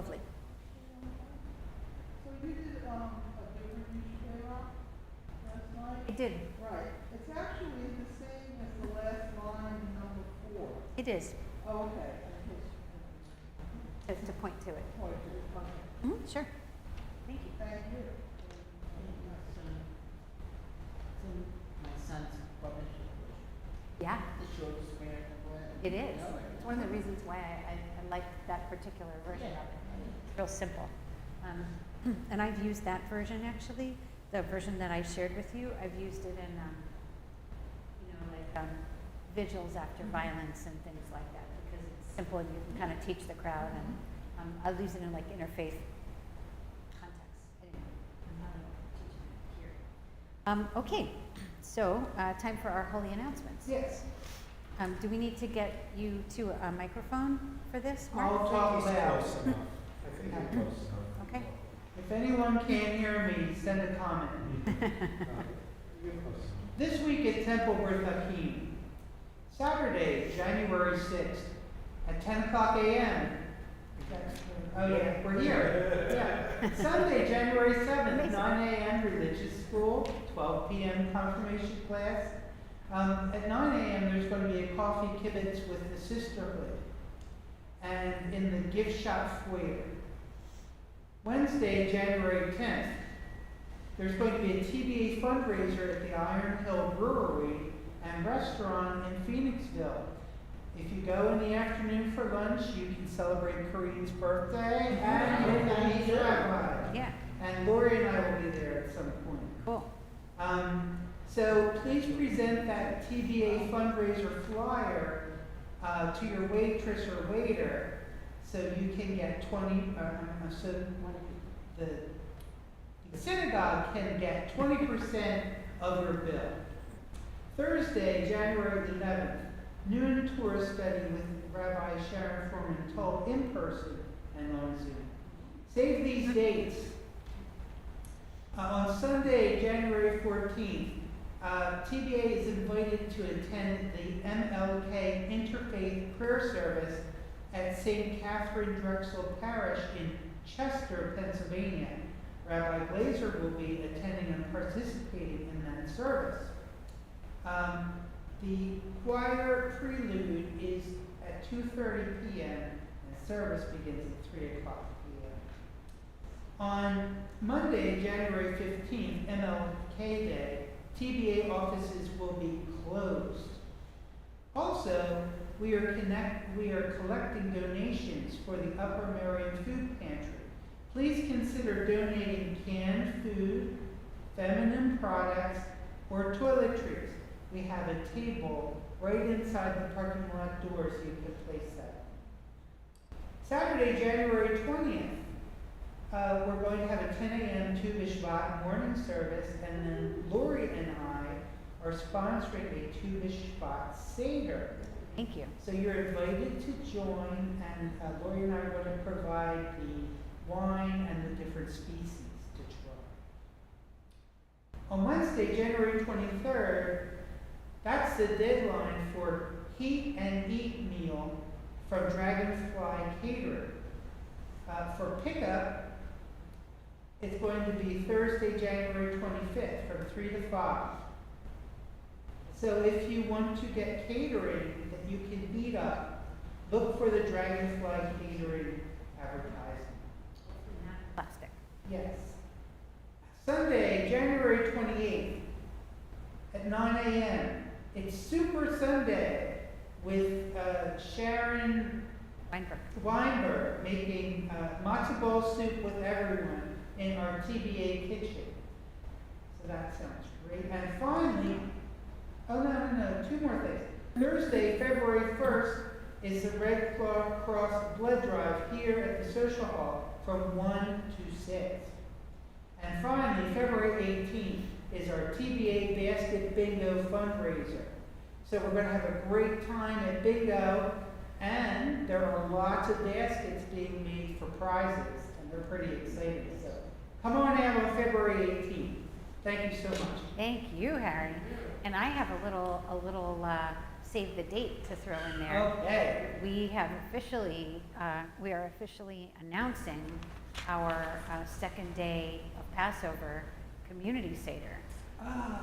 lovely. So you did, a different Usually Rock last night? I did. Right, it's actually the same as the last line, number 4. It is, Oh, okay. to point to it. Point to it, okay. Sure. Thank you. Thank you. My son's published version. Yeah, The shortest American poem. it is. It's one of the reasons why I like that particular version of it. It's real simple. And I've used that version actually, the version that I shared with you. I've used it in, vigils after violence and things like that because it's simple and you can kind of teach the crowd. And I'll use it in like interfaith context. Anyway, I'm not teaching it here. Okay, so time for our holy announcements. Yes, Do we need to get you to a microphone for this, Mark? I'll talk loud. Close enough. I think you're close enough. Okay. If anyone can't hear me, send a comment. You're close enough. This week at Temple Brit Hakeem, Saturday, January 6th, at 10 o'clock a.m. Oh yeah, we're here. Yeah. Sunday, January 7th, Amazing. 9 a.m. religious school, 12 p.m. confirmation class. At 9 a.m. there's going to be a coffee kibitz with the sisterhood, and in the gift shop foyer. Wednesday, January 10th, there's going to be a TBA fundraiser at the Iron Hill Brewery and Restaurant in Phoenixville. If you go in the afternoon for lunch, you can celebrate Kareem's birthday and you can meet the rabbi. Yeah, And Lori and I will be there at some point. cool. So please present that TBA fundraiser flyer to your waitress or waiter so you can get 20, so the synagogue can get 20% of your bill. Thursday, January the 11th, noon tour study with Rabbi Sharon Foreman told in person and on Zoom. Save these dates. On Sunday, January 14th, TBA is invited to attend the MLK Interfaith Prayer Service at St. Catherine Drexel Parish in Chester, Pennsylvania. Rabbi Glazer will be attending and participating in that service. The choir prelude is at 2:30 p.m. and service begins at 3 o'clock p.m. On Monday, January 15th, MLK Day, TBA offices will be closed. Also, we are collecting donations for the Upper Merion Food Pantry. Please consider donating canned food, feminine products, or toiletries. We have a table right inside the parking lot doors you can place that. Saturday, January 20th, we're going to have a 10 a.m. Tu B'Shvat morning service, and then Lori and I are sponsoring a Tu B'Shvat Seder. Thank you. So you're invited to join, and Lori and I are going to provide the wine and the different species to try. On Wednesday, January 23rd, that's the deadline for Heat and Eat meal from Dragonfly Catering. For pickup, it's going to be Thursday, January 25th from 3 to 5. So if you want to get catering that you can beat up, look for the Dragonfly Catering advertisement. Plastic. Yes. Sunday, January 28th at 9 a.m. It's Super Sunday with Sharon Weinberg making matzo ball soup with everyone in our TBA kitchen. So that sounds great. And finally, two more things. Thursday, February 1st is the Red Cross blood drive here at the social hall from 1 to 6. And finally, February 18th is our TBA Basket Bingo fundraiser. So we're going to have a great time at Bingo, and there are lots of baskets being made for prizes, and they're pretty exciting. So come on out on February 18th. Thank you so much. Thank you, Harry. And I have a little save the date to throw in there. Okay. We are officially announcing our second day of Passover community Seder Ah.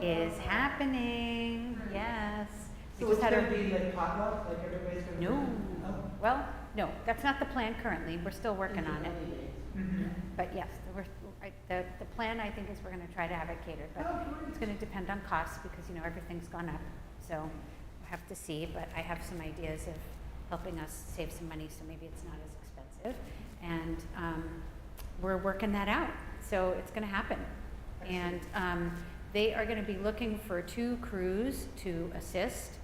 is happening, yes. We So it's just had gonna a- be like potluck, like everybody's gonna? No, Oh. well, no, that's not the plan currently, we're still working on it. Mhm. But yes, the plan, I think, is we're gonna try to have it catered, but Oh, great. it's gonna depend on costs, because, you know, everything's gone up. So we'll have to see, but I have some ideas of helping us save some money, so maybe it's not as expensive. And, we're working that out, so it's gonna happen. And, they are gonna be looking for 2 crews to assist.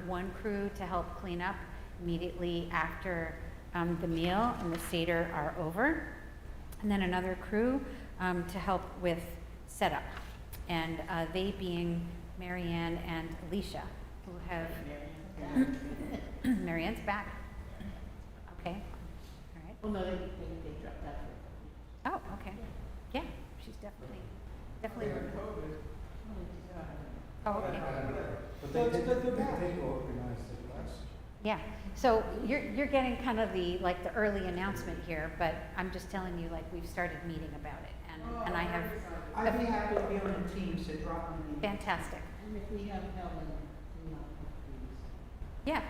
One crew to help clean up immediately after, the meal and the Seder are over. And then another crew to help with setup. And they being Marianne and Alicia, who have, Marianne's back. Okay, all right. Well, no, they dropped out for a couple Oh, okay. Yeah, she's definitely During working. COVID. Oh, okay. But So it's good they're back. they organized it last Yeah, so you're getting kind of the early announcement here, but I'm just telling you, like, we've started meeting about it, and I have, I'd be happy to be on the team, so drop me. fantastic. And if we have Helen, you know, please. Yeah,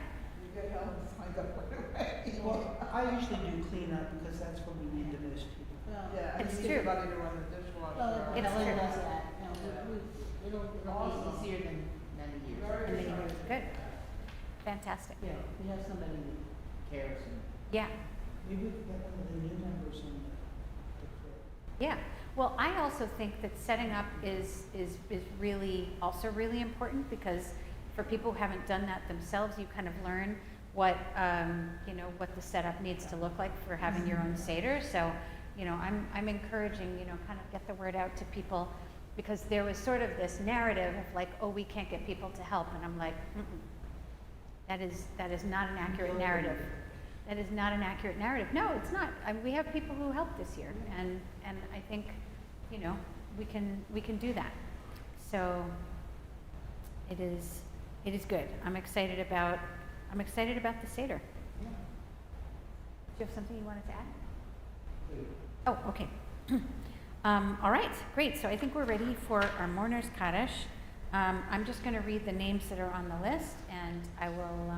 You get Helen signed up right away. Well, I usually do cleanup because that's when we need the most people. Well, Yeah, It's and true. anybody to run the dishwasher. Well, It's Helen true. does that. No, it'll Awesome. be easier than many years. and many years, good, fantastic. Yeah, we have somebody who cares and. Yeah, Maybe we could get one of the new members on the crew. yeah. Well, I also think that setting up is really, also really important, because for people who haven't done that themselves, you kind of learn what, you know, what the setup needs to look like for having your own Seder. So, you know, I'm encouraging, you know, kind of get the word out to people, because there was sort of this narrative of like, oh, we can't get people to help, and I'm like, mm-mm. That is not an accurate narrative. That is not an accurate narrative. No, it's not. We have people who helped this year, and I think, you know, we can do that. So it is good. I'm excited about the Seder. Do you have something you wanted to add? Oh, okay. All right, great. So I think we're ready for our mourner's Kaddish. I'm just going to read the names that are on the list, and I will.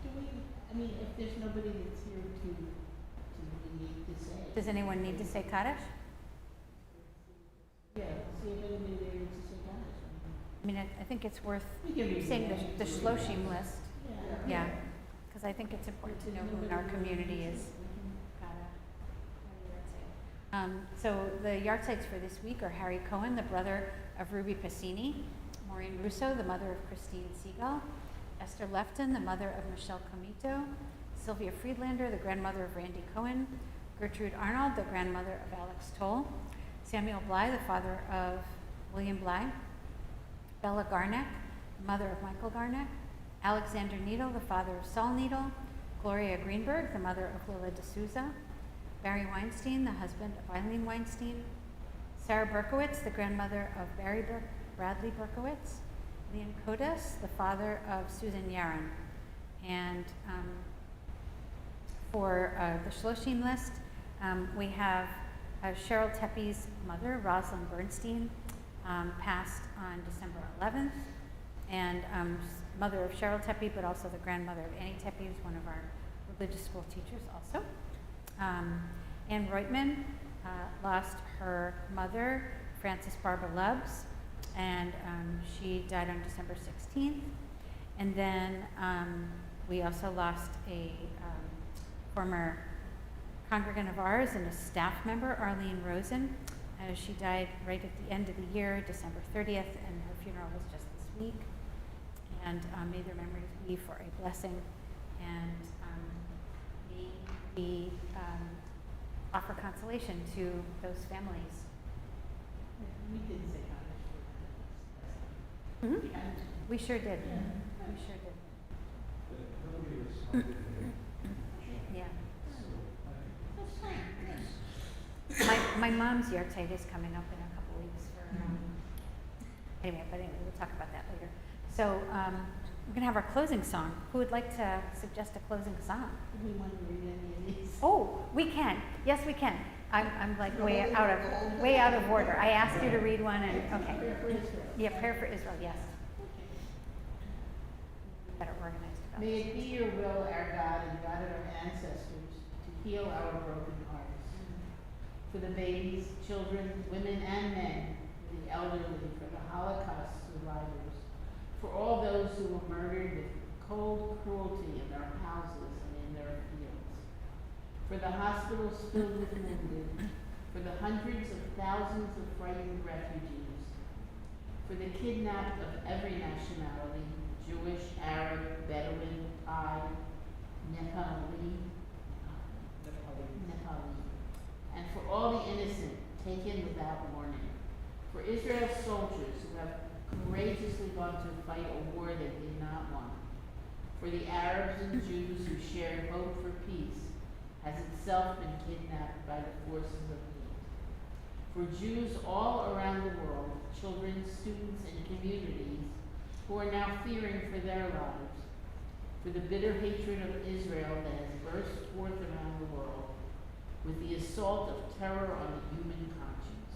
Do we, I mean, if there's nobody that's here to really need to say. Does anyone need to say Kaddish? Yeah, see if anybody there needs to say Kaddish. I mean, I think it's worth We can read saying it. the Shloshim list. Yeah. Yeah, because I think it's important to know who in our community is. So the yahrzeits for this week are Harry Cohen, the brother of Ruby Pacini; Maureen Russo, the mother of Christine Siegel; Esther Lefton, the mother of Michelle Comito; Sylvia Friedlander, the grandmother of Randy Cohen; Gertrude Arnold, the grandmother of Alex Toll; Samuel Bly, the father of William Bly; Bella Garnack, the mother of Michael Garnack; Alexander Needle, the father of Saul Needle; Gloria Greenberg, the mother of Willa D'Souza; Barry Weinstein, the husband of Eileen Weinstein; Sarah Berkowitz, the grandmother of Bradley Berkowitz; Leon Kodas, the father of Susan Yaron. And for the Shloshim list, we have Cheryl Teppe's mother, Rosalind Bernstein, passed on December 11th, and mother of Cheryl Teppe, but also the grandmother of Annie Teppe, who's one of our religious school teachers also. Anne Reutman lost her mother, Frances Barbara Lubbs, and she died on December 16th. And then we also lost a former congregant of ours and a staff member, Arlene Rosen. She died right at the end of the year, December 30th, and her funeral was just this week. And may their memories be for a blessing, and may we offer consolation to those families. We did say Kaddish. Mhm. Yeah. We sure did. Yeah. We sure did. Nobody responded. Yeah. That's fine. My mom's yahrzeit is coming up in a couple weeks for, anyway, we'll talk about that later. So we're going to have our closing song. Who would like to suggest a closing song? Do we want to read any of these? Oh, we can. Yes, we can. I'm like way out of order. I asked you to read one, and okay. Prayer for Israel. Yeah, prayer for Israel. Yes. Better organized about May this. it be your will, our God and God of our ancestors, to heal our broken hearts. For the babies, children, women, and men, for the elderly, for the Holocaust survivors, for all those who were murdered with cold cruelty in their houses and in their fields, for the hospitals filled with wounded, for the hundreds of thousands of frightened refugees, for the kidnapped of every nationality, Jewish, Arab, Bedouin, Thai, Nepali, and for all the innocent taken without warning, for Israel's soldiers who have courageously gone to fight a war they did not want, for the Arabs and Jews who shared hope for peace, has itself been kidnapped by the forces of hate, for Jews all around the world, children, students, and communities who are now fearing for their lives, for the bitter hatred of Israel that has burst forth around the world, with the assault of terror on the human conscience.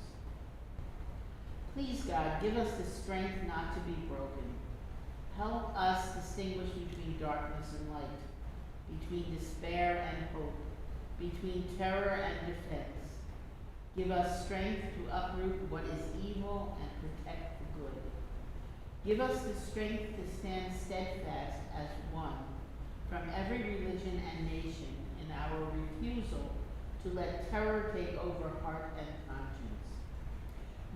Please, God, give us the strength not to be broken. Help us distinguish between darkness and light, between despair and hope, between terror and defense. Give us strength to uproot what is evil and protect the good. Give us the strength to stand steadfast as one from every religion and nation in our refusal to let terror take over heart and conscience.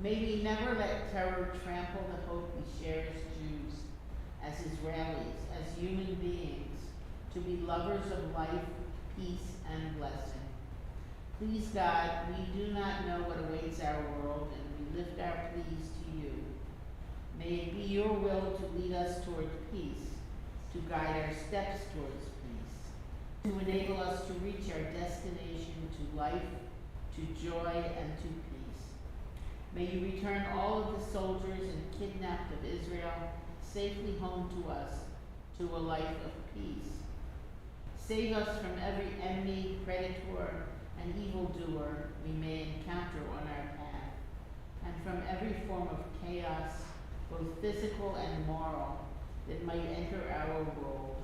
May we never let terror trample the hope we share as Jews, as Israelis, as human beings, to be lovers of life, peace, and blessing. Please, God, we do not know what awaits our world, and we lift our pleas to you. May it be your will to lead us toward peace, to guide our steps towards peace, to enable us to reach our destination to life, to joy, and to peace. May you return all of the soldiers and kidnapped of Israel safely home to us, to a life of peace. Save us from every enemy, predator, and evildoer we may encounter on our path, and from every form of chaos, both physical and moral, that might enter our world.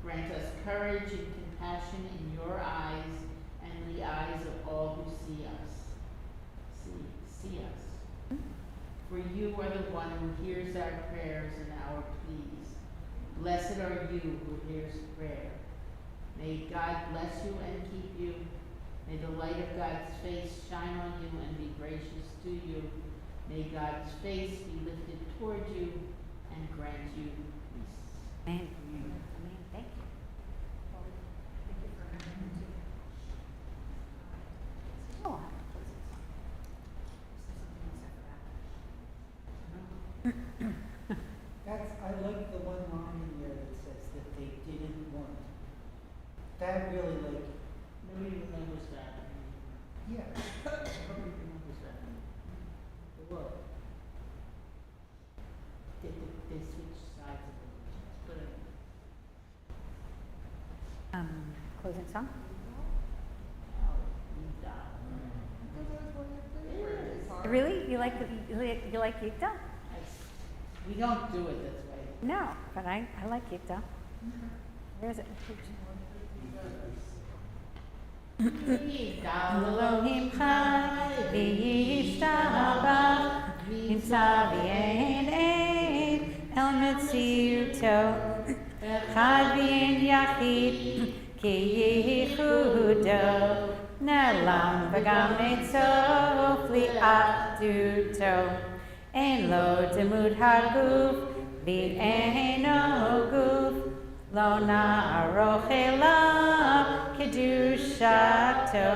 Grant us courage and compassion in your eyes and the eyes of all who see us. See us. For you are the one who hears our prayers and our pleas. Blessed are you who hears prayer. May God bless you and keep you. May the light of God's face shine on you and be gracious to you. May God's face be lifted toward you and grant you peace. Amen. Amen. Thank you. Thank you for having me. Oh, I'll have a closing song. I like the one line in there that says that they didn't want. That really Nobody remembers that. yeah. Nobody remembers that. The world. They switch sides of it. But Closing song? Really? You like Yikta? We don't do it this way. No, but I like Yikta. Where is it? Elohim chai v'yishtabach nimtza v'yein ein el metziuto chad v'yein yachid ki yichudo ne'lam v'gam ne'tzof li'achduto ein lo demud haguf v'eino guf lo na'aroch elav kedushato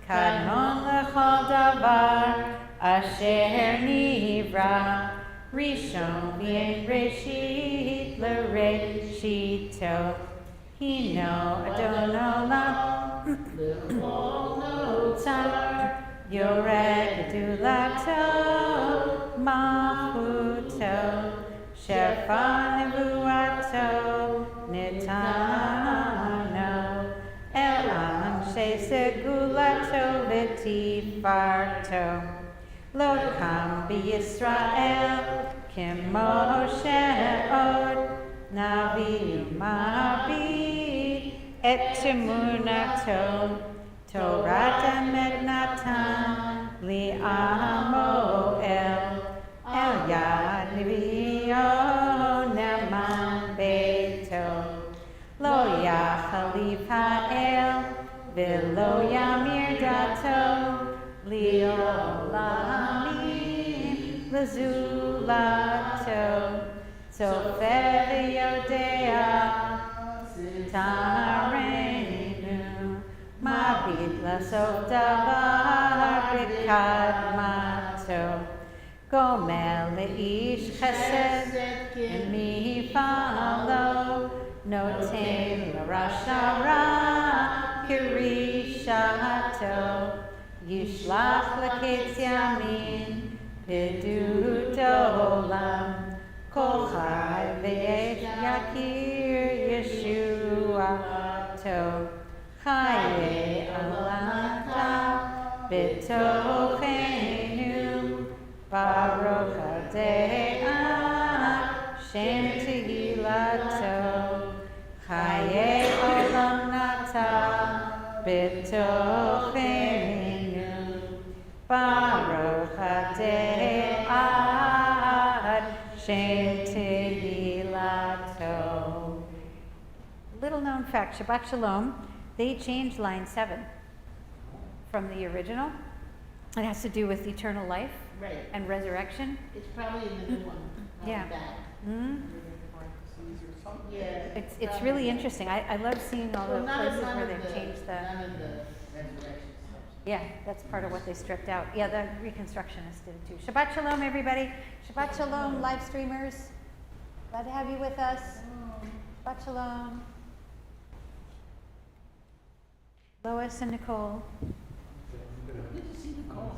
kadmon lechol davar asher nivra rishon v'yein reshit l'reshito hino adon olam tzar yoreh gedulato malchuto shefa segulato v'tifarto. Lo kam b'Yisrael k'Moshe od navi ma'abid et emunato Torah emet natan li'amo el yad nevi'o ne'man beito lo yachalif ha'el v'lo yamir dato li'olamim l'zulato sofer yodea tarenu mabit lasof davar b'kadmato gomel le'ish chesed imifalo noten l'rasha ra kirishato yishlach l'ketz yamin b'dut olam kol chai v'yesh yakir Yeshuato chaye alata b'tochenu baruch adei Shem tehilato chaye olam nata b'tochenu baruch adei Shem tehilato. Little known fact, Shabbat Shalom, they changed line 7 from the original. It has to do with eternal life Right. and resurrection. It's probably in the new one, not Yeah. the back. Mm. Parentheses or something. Yeah. It's really probably. interesting. I love seeing all Well, the none of- places none where of they've changed the. None of the resurrection stuff. Yeah, that's part of what they stripped out. Yeah, the reconstructionists did it too. Shabbat Shalom, everybody. Shabbat Shalom, live streamers. Glad to have you with us. Shabbat Shalom. Lois and Nicole. Good to see Nicole.